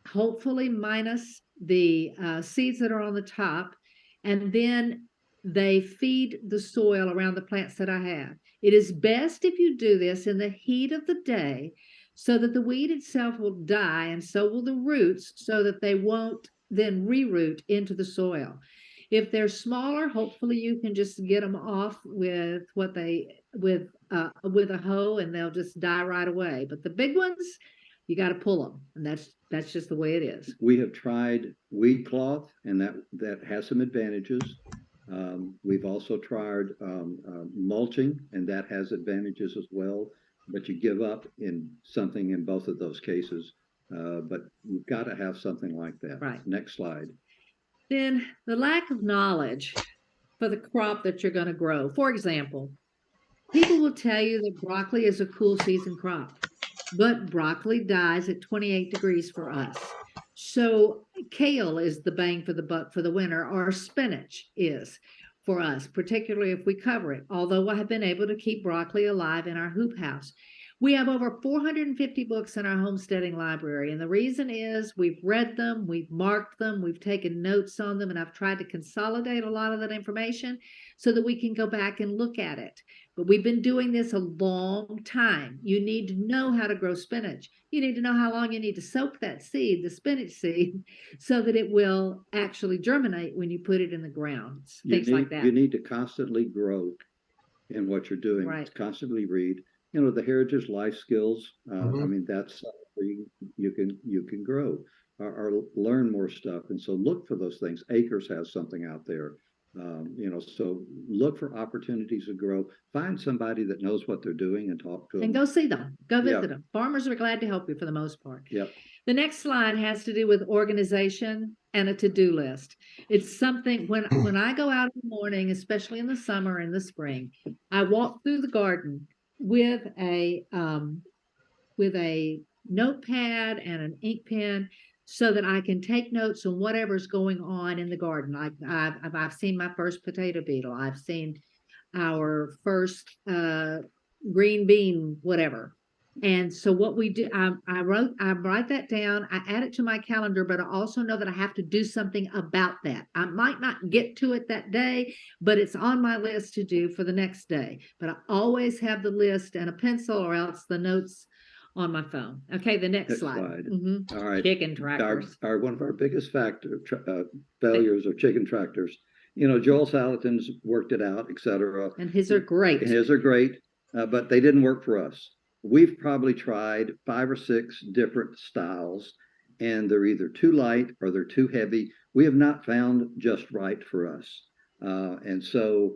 hopefully minus the seeds that are on the top. And then they feed the soil around the plants that I have. It is best if you do this in the heat of the day so that the weed itself will die and so will the roots so that they won't then reroot into the soil. If they're smaller, hopefully you can just get them off with with a hoe and they'll just die right away. But the big ones, you got to pull them, and that's just the way it is. We have tried weed cloth, and that has some advantages. We've also tried mulching, and that has advantages as well. But you give up in something in both of those cases. But you've got to have something like that. Right. Next slide. Then the lack of knowledge for the crop that you're going to grow. For example, people will tell you that broccoli is a cool season crop, but broccoli dies at 28 degrees for us. So kale is the bang for the buck for the winter, or spinach is for us, particularly if we cover it. Although I have been able to keep broccoli alive in our hoop house. We have over 450 books in our homesteading library, and the reason is we've read them, we've marked them, we've taken notes on them, and I've tried to consolidate a lot of that information so that we can go back and look at it. But we've been doing this a long time. You need to know how to grow spinach. You need to know how long you need to soak that seed, the spinach seed, so that it will actually germinate when you put it in the ground. Things like that. You need to constantly grow in what you're doing. Right. Constantly read. The Heritage Life Skills. I mean, that's where you can grow or learn more stuff. And so look for those things. Acres has something out there. So look for opportunities to grow. Find somebody that knows what they're doing and talk to them. And go see them. Go visit them. Farmers are glad to help you for the most part. Yep. The next slide has to do with organization and a to-do list. It's something when I go out in the morning, especially in the summer and the spring, I walk through the garden with a notepad and an ink pen so that I can take notes on whatever's going on in the garden. I've seen my first potato beetle. I've seen our first green bean, whatever. And so what we do, I write that down. I add it to my calendar, but I also know that I have to do something about that. I might not get to it that day, but it's on my list to do for the next day. But I always have the list and a pencil or else the notes on my phone. Okay, the next slide. Mm-hmm. All right. Chicken tractors. One of our biggest failures are chicken tractors. Joel Salatin's worked it out, etc. And his are great. And his are great. but they didn't work for us. We've probably tried 5 or 6 different styles, and they're either too light or they're too heavy. We have not found just right for us. And so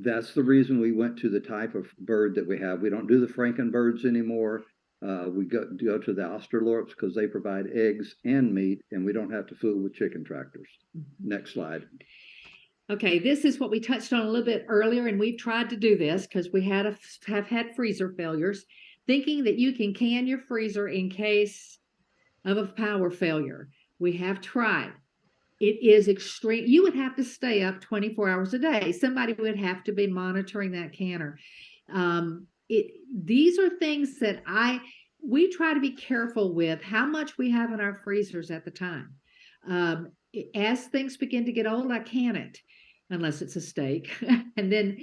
that's the reason we went to the type of bird that we have. We don't do the Frankenbirds anymore. We go to the Australorps because they provide eggs and meat, and we don't have to fool with chicken tractors. Next slide. Okay, this is what we touched on a little bit earlier, and we've tried to do this because we have had freezer failures, thinking that you can can your freezer in case of a power failure. We have tried. It is extreme. You would have to stay up 24 hours a day. Somebody would have to be monitoring that canner. These are things that we try to be careful with how much we have in our freezers at the time. As things begin to get old, I can it, unless it's a steak. And then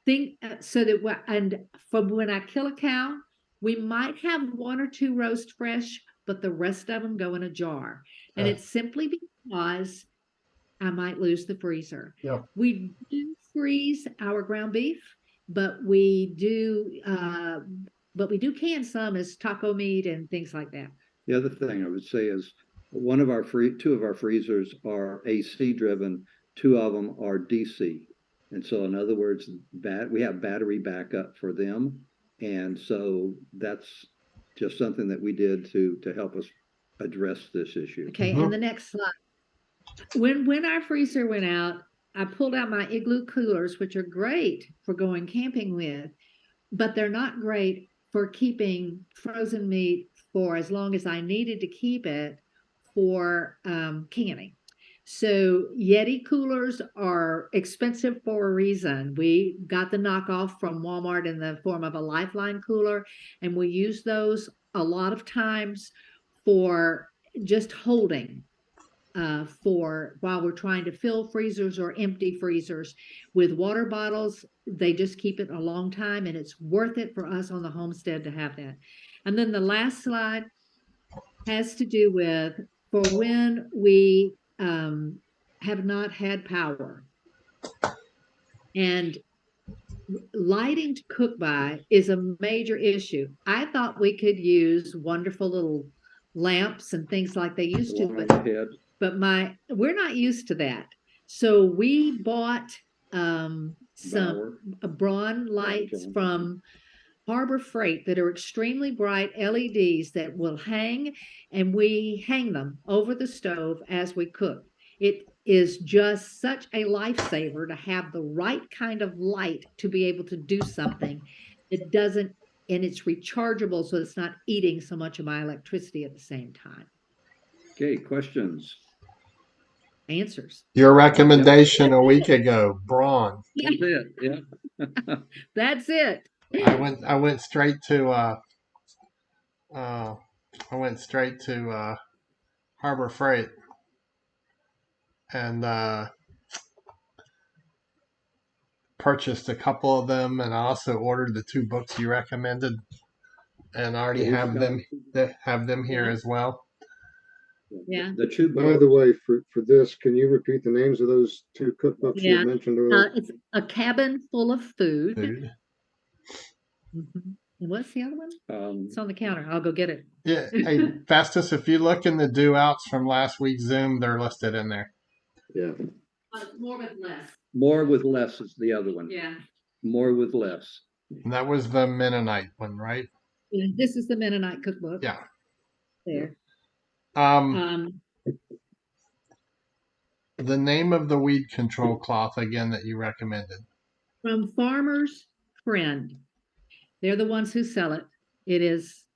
and from when I kill a cow, we might have 1 or 2 roast fresh, but the rest of them go in a jar. And it's simply because I might lose the freezer. Yep. We do freeze our ground beef, but we do can some as taco meat and things like that. The other thing I would say is two of our freezers are AC driven, 2 of them are DC. And so in other words, we have battery backup for them. And so that's just something that we did to help us address this issue. Okay, and the next slide. When our freezer went out, I pulled out my igloo coolers, which are great for going camping with, but they're not great for keeping frozen meat for as long as I needed to keep it for canning. So Yeti coolers are expensive for a reason. We got the knockoff from Walmart in the form of a Lifeline cooler, and we use those a lot of times for just holding for while we're trying to fill freezers or empty freezers. With water bottles, they just keep it a long time, and it's worth it for us on the homestead to have that. And then the last slide has to do with for when we have not had power. And lighting to cook by is a major issue. I thought we could use wonderful little lamps and things like they used to, but we're not used to that. So we bought some Braun lights from Harbor Freight that are extremely bright LEDs that will hang, and we hang them over the stove as we cook. It is just such a lifesaver to have the right kind of light to be able to do something. It doesn't, and it's rechargeable, so it's not eating so much of my electricity at the same time. Okay, questions? Answers. Your recommendation a week ago, Braun. That's it. Yeah. That's it. I went straight to Harbor Freight and purchased a couple of them, and I also ordered the 2 books you recommended, and I already have them here as well. Yeah. The 2 By the way, for this, can you repeat the names of those 2 cookbooks you mentioned earlier? It's A Cabin Full of Food. Mm-hmm. And what's the other one? It's on the counter. I'll go get it. Yeah. Hey, Festus, if you look in the due outs from last week's Zoom, they're listed in there. Yeah. More with less. More with less is the other one. Yeah. More with less. And that was the Mennonite one, right? Yeah, this is the Mennonite cookbook. Yeah. There. The name of the weed control cloth again that you recommended. From Farmer's Friend. They're the ones who sell it. It is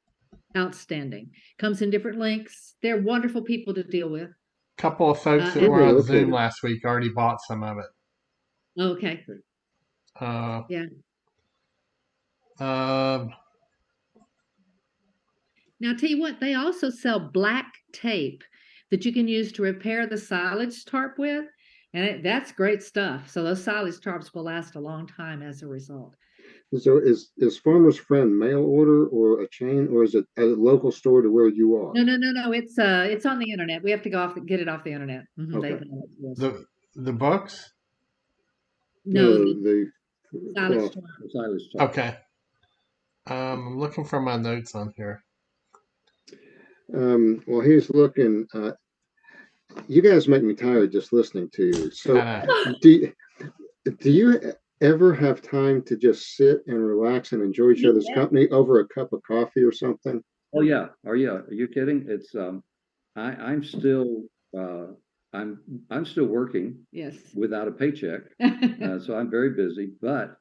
outstanding. Comes in different lengths. They're wonderful people to deal with. A couple of folks that were on Zoom last week already bought some of it. Okay. Yeah. Now, I'll tell you what, they also sell black tape that you can use to repair the silage tarp with. And that's great stuff. So those silage tarps will last a long time as a result. So is Farmer's Friend mail order or a chain, or is it a local store to where you are? No. It's on the internet. We have to go get it off the internet. Mm-hmm. Okay. The books? No, the silage tarp. Silage tarp. Okay. I'm looking for my notes on here. Well, he's looking. You guys make me tired just listening to you. So, Kinda, do do you ever have time to just sit and relax and enjoy each other's Yeah. company over a cup of coffee or something? Oh yeah, are you kidding? It's I'm still I'm I'm still working Yes. without a paycheck, so I'm very busy. But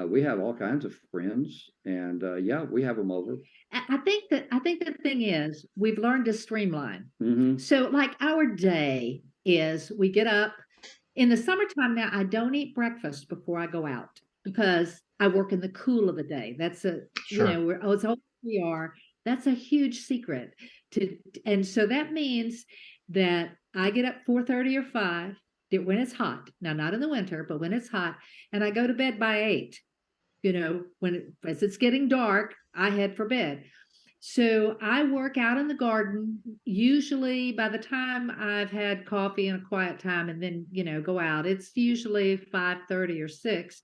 we have all kinds of friends, and yeah, we have them over. I think the thing is we've learned to streamline. Hmm. So like our day is we get up in the summertime now, I don't eat breakfast before I go out because I work in the cool of the day. That's a, sure. we're, oh, it's all we are. That's a huge secret to, and so that means that I get up 4:30 or 5 when it's hot. Now, not in the winter, but when it's hot, and I go to bed by 8. As it's getting dark, I head for bed. So I work out in the garden. Usually by the time I've had coffee and a quiet time and then, go out, it's usually 5:30 or 6.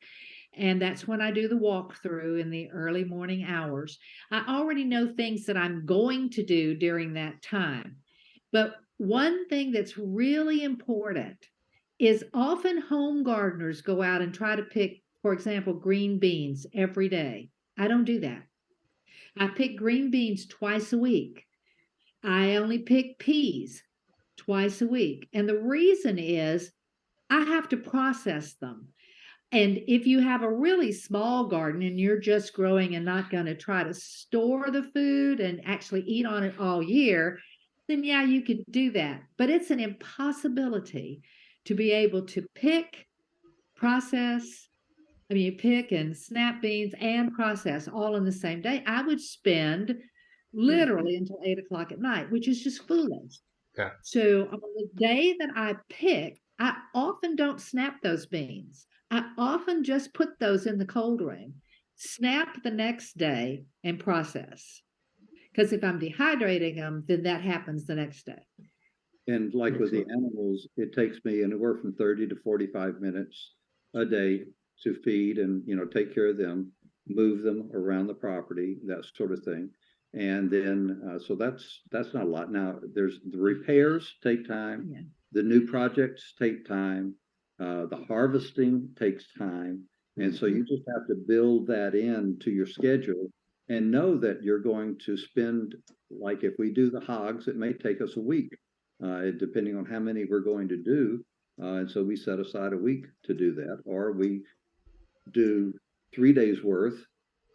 And that's when I do the walkthrough in the early morning hours. I already know things that I'm going to do during that time. But one thing that's really important is often home gardeners go out and try to pick, for example, green beans every day. I don't do that. I pick green beans twice a week. I only pick peas twice a week. And the reason is I have to process them. And if you have a really small garden and you're just growing and not going to try to store the food and actually eat on it all year, then yeah, you could do that. But it's an impossibility to be able to pick, process, you pick and snap beans and process all in the same day. I would spend literally until 8 o'clock at night, which is just foolish. Yeah. So on the day that I pick, I often don't snap those beans. I often just put those in the cold room, snap the next day, and process. Because if I'm dehydrating them, then that happens the next day. And like with the Excellent. animals, it takes me anywhere from 30 to 45 minutes a day to feed and, take care of them, move them around the property, that sort of thing. And then, so that's not a lot. Now, there's the repairs take time, Yeah. the new projects take time, the harvesting takes time. And so you just have to build that in to your schedule and know that you're going to spend, like if we do the hogs, it may take us a week depending on how many we're going to do. And so we set aside a week to do that, or we do 3 days worth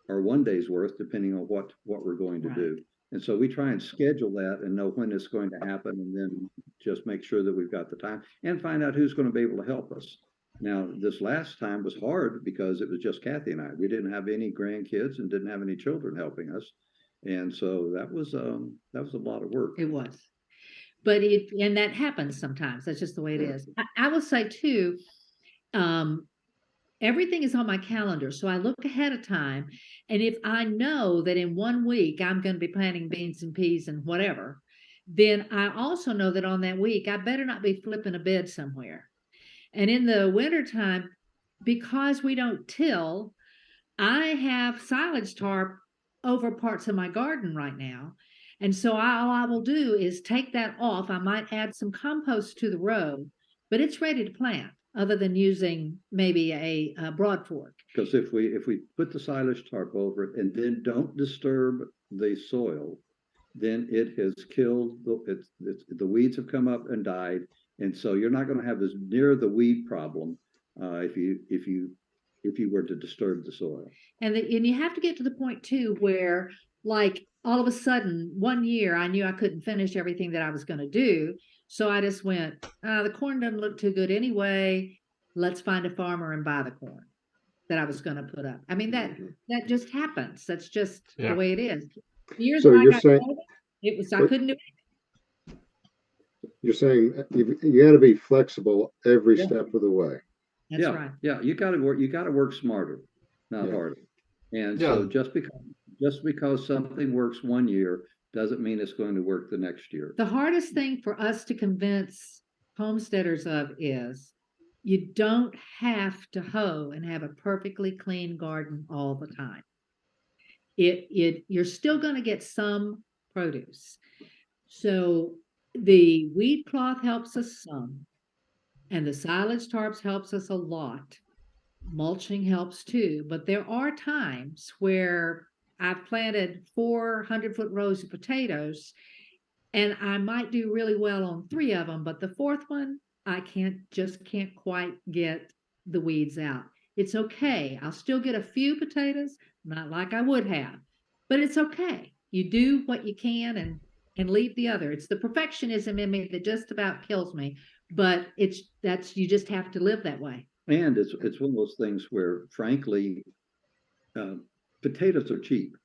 or one day's worth, depending on what we're going to Right. do. And so we try and schedule that and know when it's going to happen, and then just make sure that we've got the time and find out who's going to be able to help us. Now, this last time was hard because it was just Kathy and I. We didn't have any grandkids and didn't have any children helping us, and so that was a lot of work. It was. But and that happens sometimes. That's just the way it is. I will say too, um, everything is on my calendar. So I look ahead of time. And if I know that in 1 week I'm going to be planting beans and peas and whatever, then I also know that on that week I better not be flipping a bed somewhere. And in the wintertime, because we don't till, I have silage tarp over parts of my garden right now. And so all I will do is take that off. I might add some compost to the row, but it's ready to plant other than using maybe a broad fork. Because if we put the silage tarp over it and then don't disturb the soil, then it has killed the weeds have come up and died, and so you're not going to have as near the weed problem if you were to disturb the soil. And you have to get to the point too where, like, all of a sudden, one year I knew I couldn't finish everything that I was going to do, so I just went, the corn doesn't look too good anyway. Let's find a farmer and buy the corn that I was going to put up. I mean, that just happens. That's just the way it is. The years So when I you're got saying, COVID, I couldn't do it. you're saying you got to be flexible every Yeah. step of the way. That's right. Yeah, you got to work smarter, not Yeah. harder. And Yeah. so just because something works one year doesn't mean it's going to work the next year. The hardest thing for us to convince homesteaders of is you don't have to hoe and have a perfectly clean garden all the time. you're still going to get some produce. So the weed cloth helps us some, and the silage tarps helps us a lot. Mulching helps too, but there are times where I've planted 400-foot rows of potatoes and I might do really well on 3 of them, but the 4th one, I can't quite get the weeds out. It's okay. I'll still get a few potatoes, not like I would have, but it's okay. You do what you can and leave the other. It's the perfectionism in me that just about kills me, but you just have to live that way. And it's one of those things where, frankly, potatoes are cheap.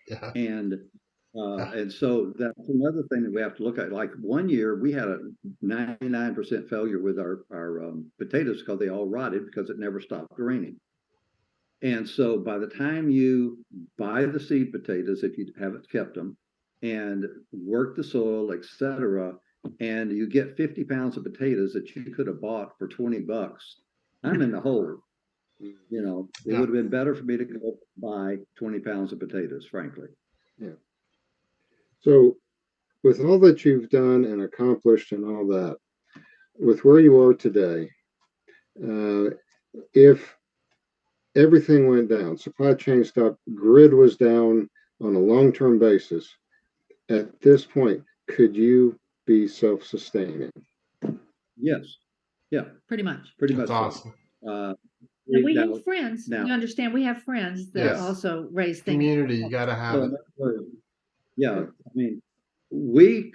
Yeah. And so that's another thing that we have to look at. Like one year we had a 99% failure with our potatoes because they all rotted because it never stopped raining. And so by the time you buy the seed potatoes, if you haven't kept them, and work the soil, etc., and you get 50 pounds of potatoes that you could have bought for $20, I'm in the hole. You know, it Yeah. would have been better for me to go buy 20 pounds of potatoes, frankly. Yeah. So with all that you've done and accomplished and all that, with where you are today, if everything went down, supply chain stopped, grid was down on a long-term basis, at this point, could you be self-sustaining? Yes. Yeah, Pretty much. pretty That's much awesome. so. And we Now, have friends. now, You understand, we have friends that Yes. also raise things. Community, you got to have it. yeah, I mean, we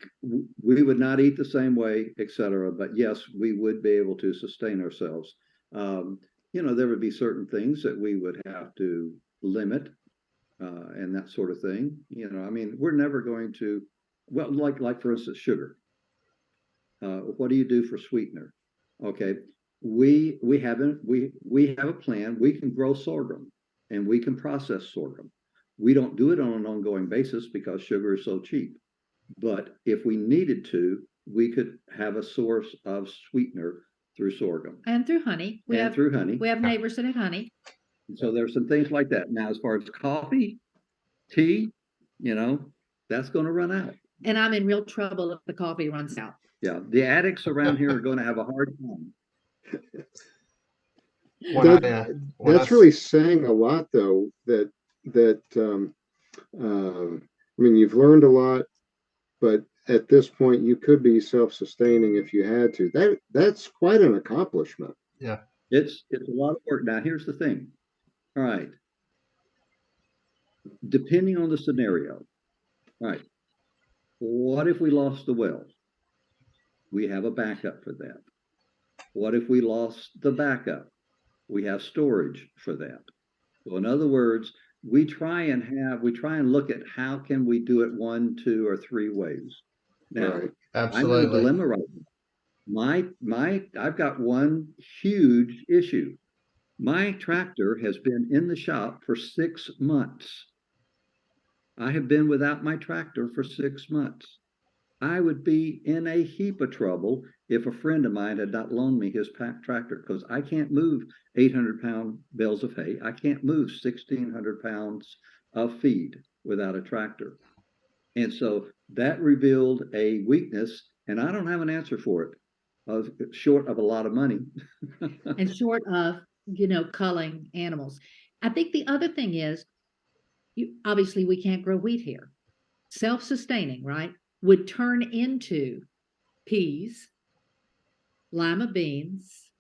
would not eat the same way, etc. But yes, we would be able to sustain ourselves. You know, there would be certain things that we would have to limit, and that sort of thing. You know, I mean, we're never going to, well, like for instance, sugar. What do you do for sweetener? Okay, we have a plan. We can grow sorghum and we can process sorghum. We don't do it on an ongoing basis because sugar is so cheap. But if we needed to, we could have a source of sweetener through sorghum And through honey. We have neighbors that have honey. So there's some things like that. Now, as far as coffee, tea, you know, that's going to run out. And I'm in real trouble if the coffee runs out. Yeah, the addicts around here are going to have a hard time. That's really saying a lot, though. I mean, you've learned a lot, but at this point, you could be self-sustaining if you had to. That's quite an accomplishment. Yeah, it's a lot of work. Now, here's the thing. All right, depending on the scenario. All right, what if we lost the well? We have a backup for that. What if we lost the backup? We have storage for that. So in other words, we try and look at how can we do it 1, 2, or 3 ways. Now, Right. absolutely. I'm in a dilemma right now. I've got one huge issue. My tractor has been in the shop for 6 months. I have been without my tractor for 6 months. I would be in a heap of trouble if a friend of mine had not loaned me his tractor, because I can't move 800-pound bales of hay. I can't move 1,600 pounds of feed without a tractor. And so that revealed a weakness, and I don't have an answer for it, short of a lot of money. And short of, culling animals. I think the other thing is, obviously we can't grow wheat here. Self-sustaining, right, would turn into peas, lima beans,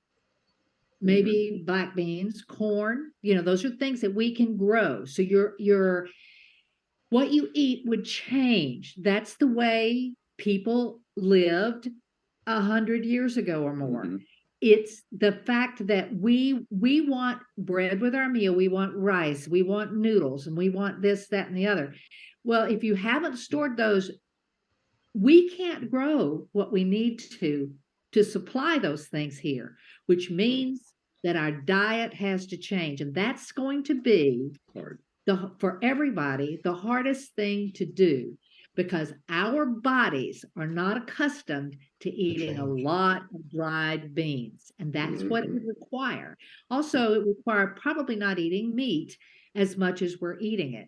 maybe black beans, corn. Those are things that we can grow. So what you eat would change. That's the way people lived 100 years ago or more. Mm-hmm. It's the fact that we want bread with our meal. We want rice. We want noodles, and we want this, that, and the other. Well, if you haven't stored those, we can't grow what we need to supply those things here, which means that our diet has to change. And that's going to be hard. For everybody, the hardest thing to do, because our bodies are not accustomed to eating a lot of dried beans. And that's what it would require. Also, it would require probably not eating meat as much as we're eating it.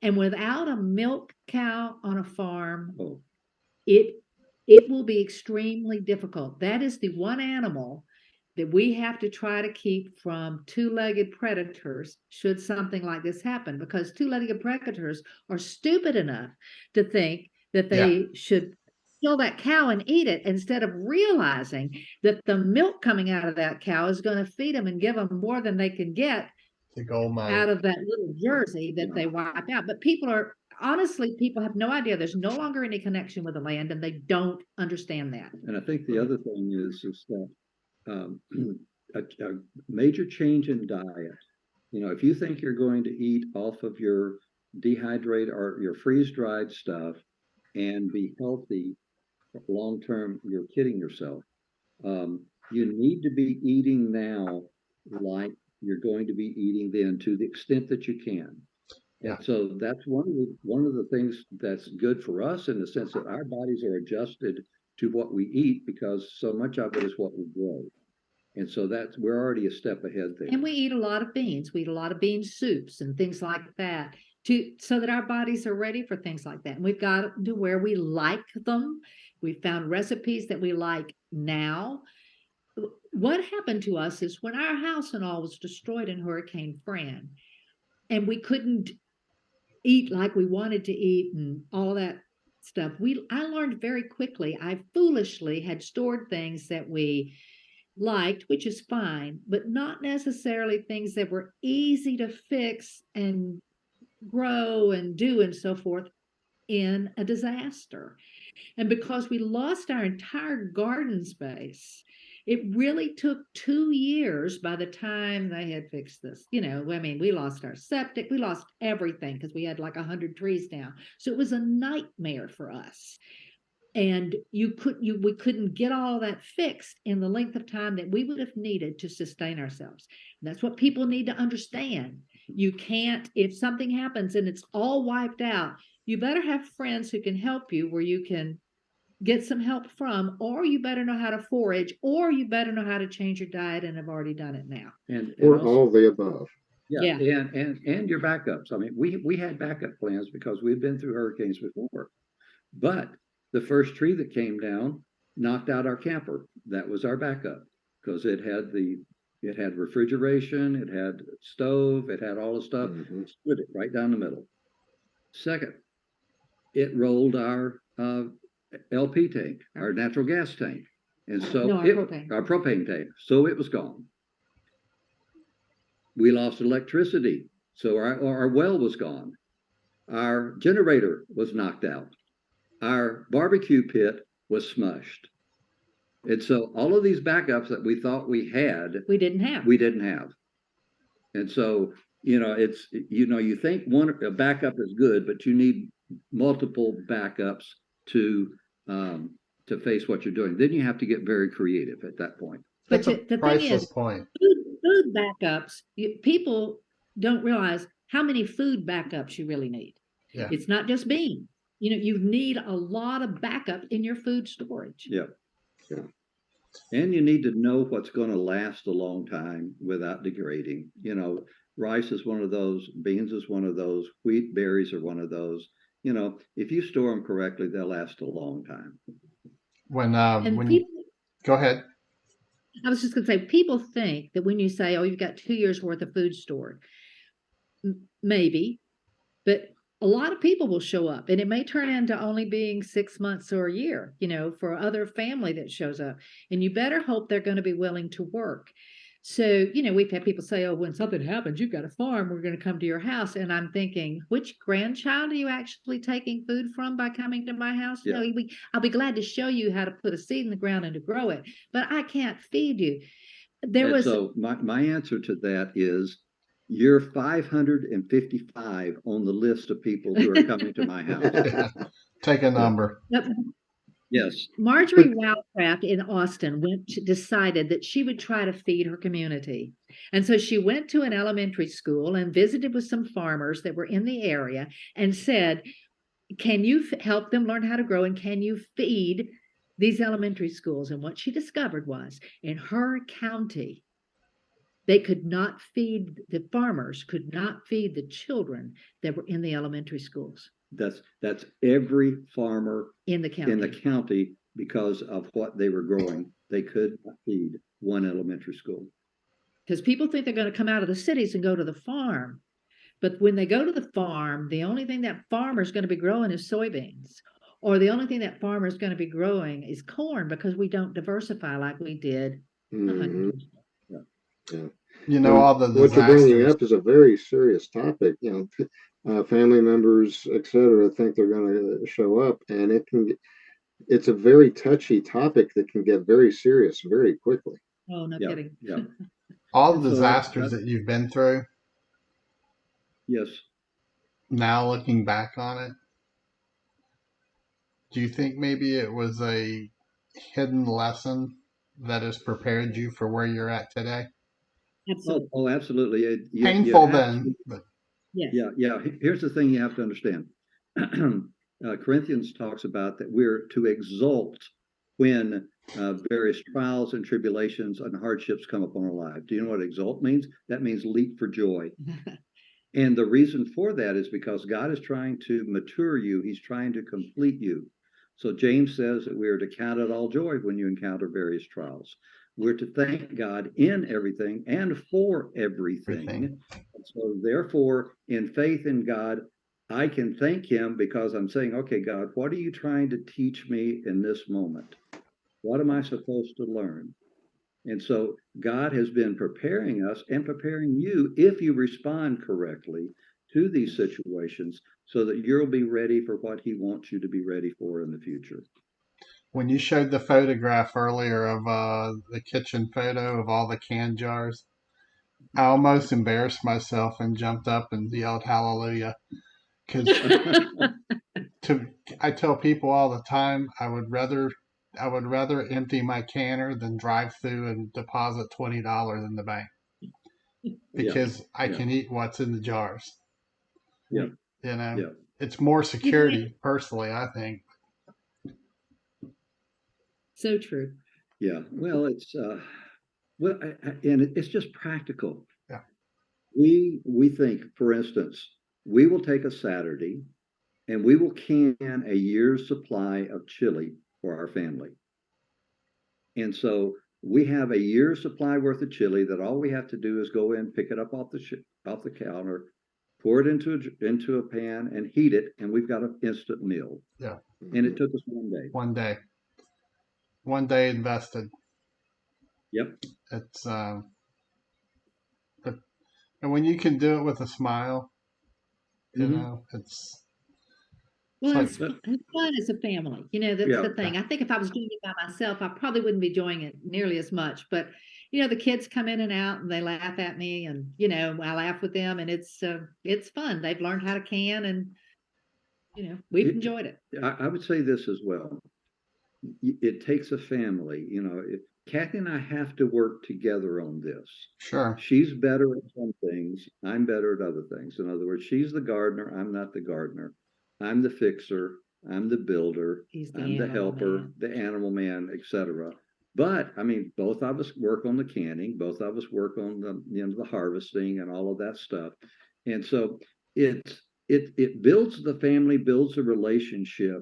And without a milk cow on a farm, Oh, it it will be extremely difficult. That is the one animal that we have to try to keep from two-legged predators should something like this happen, because two-legged predators are stupid enough to think that Yeah. they should kill that cow and eat it, instead of realizing that the milk coming out of that cow is going to feed them and give them more than they can get The gold mine. out of that little jersey that they wipe out. But people have no idea. There's no longer any connection with the land, and they don't understand that. and I think the other thing is that a major change in diet. If you think you're going to eat off of your dehydrate or your freeze-dried stuff and be healthy long term, you're kidding yourself. You need to be eating now like you're going to be eating then, to the extent that you can. Yeah. And so that's one of the things that's good for us, in the sense that our bodies are adjusted to what we eat, because so much of it is what we grow. And so we're already a step ahead there. And we eat a lot of beans. We eat a lot of bean soups and things like that, so that our bodies are ready for things like that. And we've got to where we like them. We found recipes that we like now. What happened to us is, when our house and all was destroyed in Hurricane Fran, and we couldn't eat like we wanted to eat and all that stuff, I learned very quickly. I foolishly had stored things that we liked, which is fine, but not necessarily things that were easy to fix and grow and do and so forth in a disaster. And because we lost our entire garden space, it really took 2 years by the time they had fixed this. We lost our septic, we lost everything, because we had like 100 trees down. So it was a nightmare for us. And we couldn't get all that fixed in the length of time that we would have needed to sustain ourselves. And that's what people need to understand. You can't, if something happens and it's all wiped out, you better have friends who can help you, where you can get some help from, or you better know how to forage, or you better know how to change your diet, and have already done it now. Or also, all the above. yeah. And your backups. I mean, we had backup plans because we've been through hurricanes before. But the first tree that came down knocked out our camper. That was our backup, because it had refrigeration, it had stove, it had all the stuff. Split it right down the middle. Second, it rolled our LP tank, our natural gas tank. And so our propane tank. So it was gone. We lost electricity. So our well was gone. Our generator was knocked out. Our barbecue pit was smushed. And so all of these backups that we thought we didn't have. And so, you think a backup is good, but you need multiple backups to face what you're doing. Then you have to get very creative at that point. But That's the a priceless point. Food backups, people don't realize how many food backups you really need. Yeah. It's not just beans. You need a lot of backup in your food storage. Yeah. And you need to know what's going to last a long time without degrading. Rice is one of those, beans is one of those, wheat berries are one of those. If you store them correctly, they'll last a long time. Go ahead. I was just going to say, people think that when you say, oh, you've got 2 years worth of food stored, maybe, but a lot of people will show up, and it may turn into only being 6 months or a year, for other family that shows up. And you better hope they're going to be willing to work. So, we've had people say, oh, when something happens, you've got a farm, we're going to come to your house. And I'm thinking, which grandchild are you actually taking food from by coming to my house? Yeah. No, I'll be glad to show you how to put a seed in the ground and to grow it, but I can't feed you. So my answer to that is, you're 555 on the list of people who are coming to my house. Take a number. Yes. Marjorie Wildcraft in Austin decided that she would try to feed her community. And so she went to an elementary school and visited with some farmers that were in the area and said, can you help them learn how to grow, and can you feed these elementary schools? And what she discovered was, in her county, They could not feed, the farmers could not feed the children that were in the elementary schools That's every farmer in the in the county. county because of what they were growing. They could not feed one elementary school. Because people think they're going to come out of the cities and go to the farm. But when they go to the farm, the only thing that farmer is going to be growing is soybeans. Or the only thing that farmer is going to be growing is corn, because we don't diversify like we did 100 Mhm. years ago. Yeah. Yeah. You know, And all the what you're bringing disasters. up is a very serious topic. Family members, etc., think they're going to show up, and it's a very touchy topic that can get very serious very quickly. Oh, no Yeah. kidding. Yeah. All And the so disasters that you've been through, yes. now looking back on it, do you think maybe it was a hidden lesson that has prepared you for where you're at today? Absolutely. Oh, absolutely. You Painful then, absolutely. but Yes. Yeah. Here's the thing you have to understand. Corinthians talks about that we're to exult when various trials and tribulations and hardships come upon our life. Do you know what exult means? That means leap for joy. And the reason for that is because God is trying to mature you. He's trying to complete you. So James says that we are to count it all joy when you encounter various trials. We're to thank God in everything and for everything. everything. So therefore, in faith in God, I can thank him because I'm saying, okay, God, what are you trying to teach me in this moment? What am I supposed to learn? And so God has been preparing us and preparing you if you respond correctly to these situations so that you'll be ready for what he wants you to be ready for in the future. When you showed the photograph earlier of the kitchen photo of all the can jars, I almost embarrassed myself and jumped up and yelled hallelujah. Because I tell people all the time, I would rather empty my canner than drive through and deposit $20 in the bank, Yeah, because I yeah, can eat what's in the jars. yeah, Right. You know, yeah, it's more You know, security, personally, I think. so true. yeah. Well, it's just practical. Yeah, We think, for instance, we will take a Saturday and we will can a year's supply of chili for our family. And so we have a year's supply worth of chili that all we have to do is go in, pick it up off the counter, pour it into a pan and heat it, and we've got an instant meal. yeah. And it took us one day. One day invested. Yep. It's but, and when you can do it with a smile, you Mm-hmm. know, it's Well, like, it's fun as a family. That's Yeah. the thing. I think if I was doing it by myself, I probably wouldn't be enjoying it nearly as much. But the kids come in and out, and they laugh at me, and I laugh with them, and it's fun. They've learned how to can, and we've It, enjoyed it. I would say this as well. It takes a family. Kathy and I have to work together on this. sure. She's better at some things. I'm better at other things. In other words, she's the gardener. I'm not the gardener. I'm the fixer. I'm the builder. He's I'm the the animal helper, man. the animal man, etc. But I mean, both of us work on the canning. Both of us work on the harvesting and all of that stuff. And so it builds the family, builds a relationship.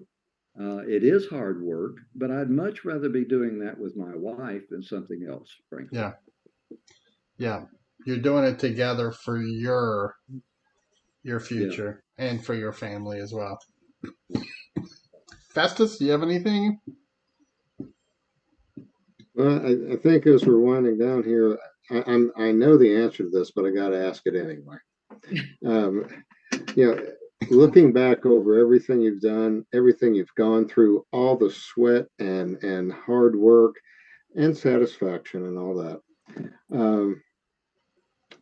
It is hard work, but I'd much rather be doing that with my wife than something else, frankly. Yeah, yeah. You're doing it together for your Yeah. future and for your family as well. Festus, do you have anything? Well, I think as we're winding down here, I know the answer to this, but I got to ask it anyway. Um, you know, Looking back over everything you've done, everything you've gone through, all the sweat and hard work and satisfaction and all that. Um,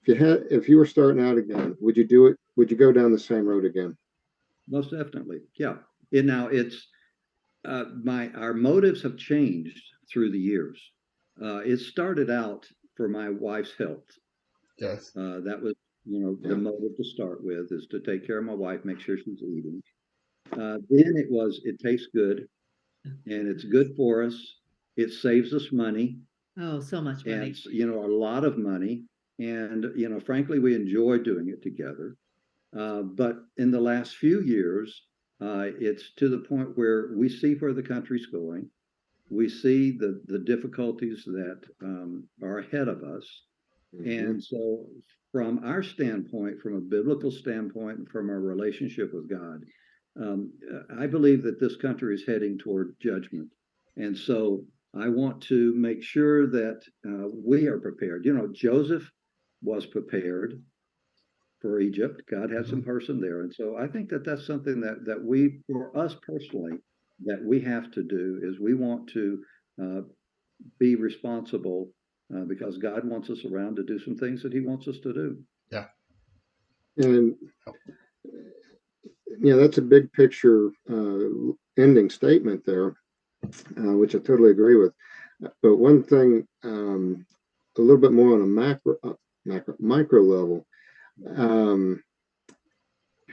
if you were starting out again, would you do it? Would you go down the same road again? Most definitely. Yeah. And now it's our motives have changed through the years. It started out for my wife's health. Yes. That was, the motive to start with is to take care of my wife, make sure she's eating. Then it tastes good and it's good for us. It saves us money Oh, so much money. and, a lot of money. And, frankly, we enjoy doing it together. But in the last few years, it's to the point where we see where the country's going. We see the difficulties that are ahead of us. And so, from our standpoint, from a biblical standpoint, and from our relationship with God, I believe that this country is heading toward judgment. And so, I want to make sure that we are prepared. Joseph was prepared for Egypt. God had some person there. And so I think that that's something that we, for us personally, that we have to do is we want to uh, be responsible because God wants us around to do some things that he wants us to do. Yeah. And that's a big picture ending statement there, which I totally agree with. But one thing, a little bit more on a micro level,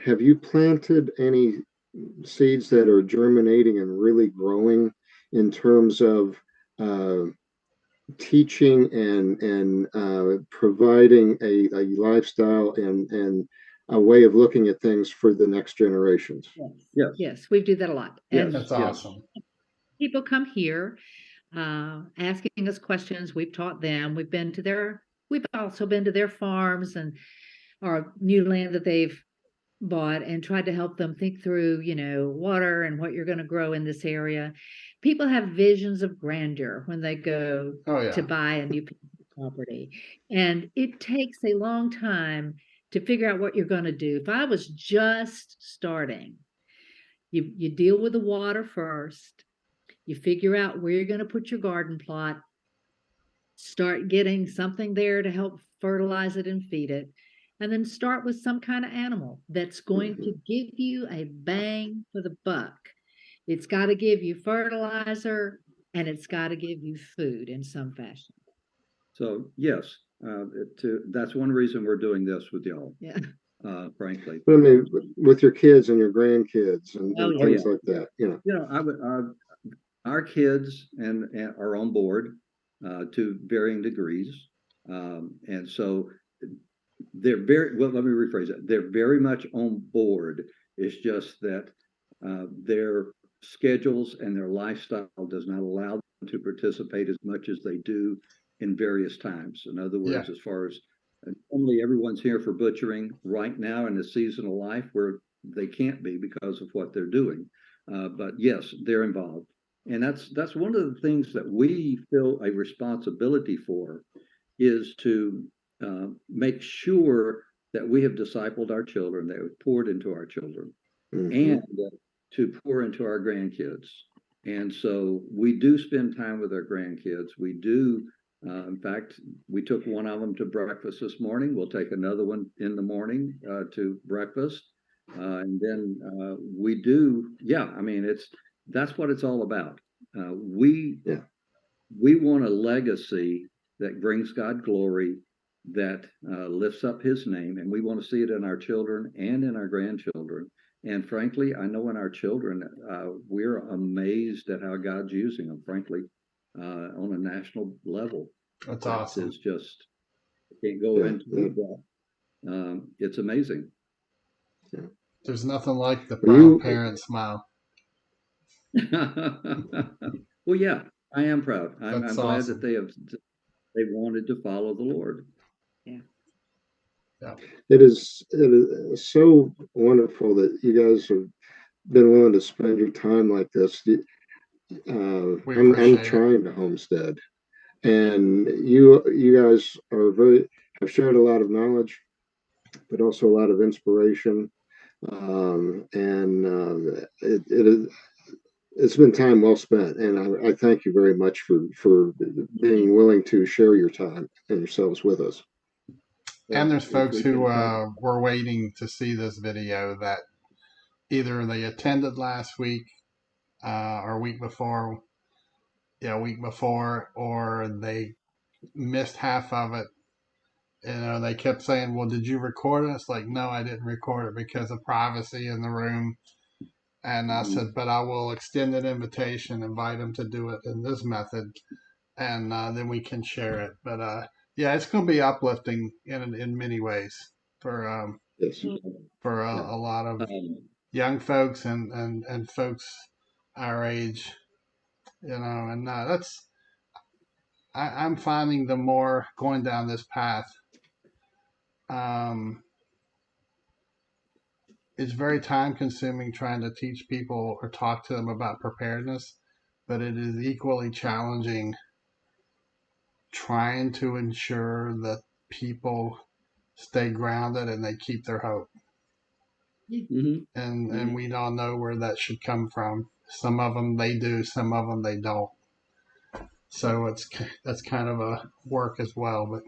have you planted any seeds that are germinating and really growing in terms of teaching and providing a lifestyle and a way of looking at things for the next generations? Yes. Yes, we do that a lot. Yes. And That's awesome. people come here asking us questions. We've taught them. We've also been to their farms and or new land that they've bought and tried to help them think through, water and what you're going to grow in this area. People have visions of grandeur when they go Oh, yeah. to buy a new piece of property. And it takes a long time to figure out what you're going to do. If I was just starting, you deal with the water first. You figure out where you're going to put your garden plot, start getting something there to help fertilize it and feed it, and then start with some kind of animal that's going to give you a bang for the buck. It's got to give you fertilizer and it's got to give you food in some fashion. So, yes, that's one reason we're doing this with y'all, Yeah. frankly. But I mean, with your kids and your grandkids and Oh, things yeah. like that, I would, our kids and are on board to varying degrees. And so they're well, let me rephrase it. They're very much on board. It's just that their schedules and their lifestyle does not allow them to participate as much as they do in various times. In other words, Yeah. as far as normally everyone's here for butchering right now in the season of life where they can't be because of what they're doing. But yes, they're involved. And that's one of the things that we feel a responsibility for is to make sure that we have discipled our children, that we've poured into our children, and to pour into our grandkids. And so we do spend time with our grandkids. We do, in fact, we took one of them to breakfast this morning. We'll take another one in the morning to breakfast. And then we do, I mean, that's what it's all about. We want a legacy that brings God glory, that lifts up his name, and we want to see it in our children and in our grandchildren. And frankly, I know in our children, we're amazed at how God's using them, frankly, on a national level. That's awesome. It's just, can't go into that. It's amazing. There's nothing like the proud parent smile. Well, yeah, I am proud. I'm glad awesome. that they wanted to follow the Lord. Yeah. It is so wonderful that you guys have been willing to spend your time like this. I'm trying to homestead, and you guys have shared a lot of knowledge, but also a lot of inspiration. And it's been time well spent, and I thank you very much for being willing to share your time and yourselves with us. And there's folks who were waiting to see this video that either they attended last week or week before, or they missed half of it. They kept saying, "Well, did you record it?" It's like, no, I didn't record it because of privacy in the room. And I said, but I will extend an invitation, invite them to do it in this method, and then we can share it. But yeah, it's going to be uplifting in many ways for Yes. Yeah. a lot of Um, young folks and folks our age, and I'm finding the more going down this path, um, it's very time consuming trying to teach people or talk to them about preparedness, but it is equally challenging trying to ensure that people stay grounded and they keep their hope. mhm, And we all know where that should come from. Some of them they do, some of them they don't. So that's kind of a work as well. But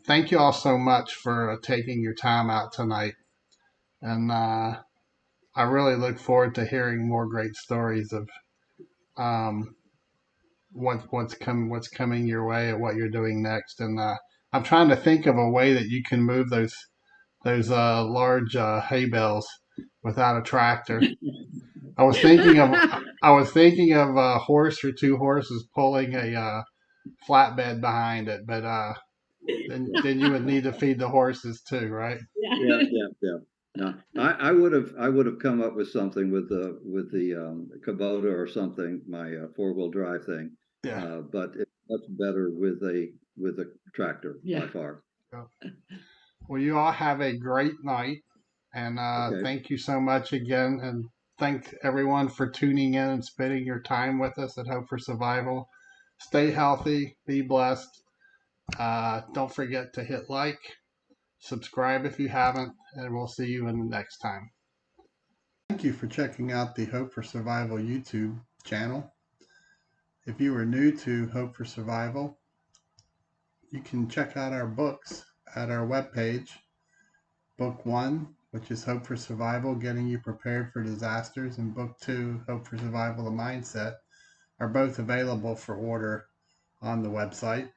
thank you all so much for taking your time out tonight, and I really look forward to hearing more great stories of um, what's coming your way and what you're doing next. And I'm trying to think of a way that you can move those large hay bales without a tractor. I was thinking of a horse or two horses pulling a flatbed behind it, but then you would need to feed the horses too, right? yeah, yeah, yeah. No, I would have come up with something with the Kubota or something, my four-wheel drive thing. Yeah. But it's much better with a tractor by far. Well, you all have a great night, and Okay. thank you so much again, and thank everyone for tuning in and spending your time with us at Hope for Survival. Stay healthy, be blessed. Don't forget to hit like, subscribe if you haven't, and we'll see you in the next time. Thank you for checking out the Hope for Survival YouTube channel. If you are new to Hope for Survival, you can check out our books at our webpage. Book 1, which is Hope for Survival, Getting You Prepared for Disasters, and Book 2, Hope for Survival, The Mindset, are both available for order on the website.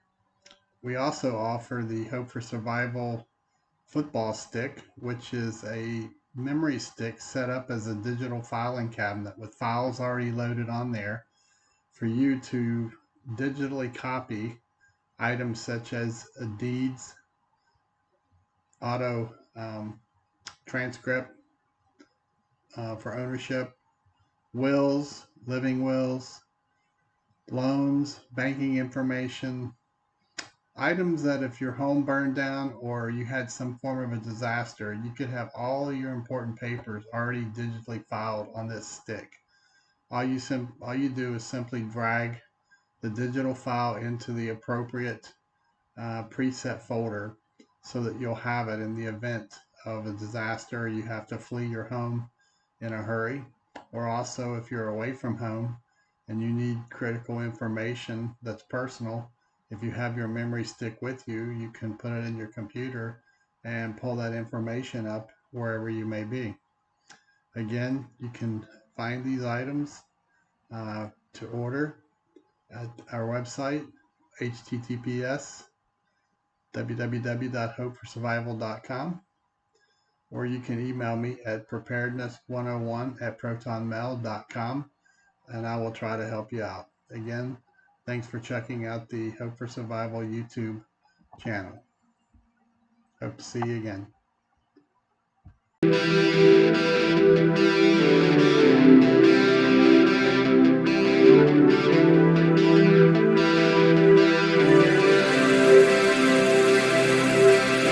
We also offer the Hope for Survival football stick, which is a memory stick set up as a digital filing cabinet with files already loaded on there for you to digitally copy items such as deeds, auto transcript for ownership, wills, living wills, loans, banking information, items that if your home burned down or you had some form of a disaster, you could have all your important papers already digitally filed on this stick. All you do is simply drag the digital file into the appropriate preset folder so that you'll have it in the event of a disaster. You have to flee your home in a hurry, or also if you're away from home and you need critical information that's personal. If you have your memory stick with you, you can put it in your computer and pull that information up wherever you may be. Again, you can find these items to order at our website, https www.hopeforsurvival.com, or you can email me at preparedness101@protonmail.com, and I will try to help you out. Again, thanks for checking out the Hope for Survival YouTube channel. Hope to see you again.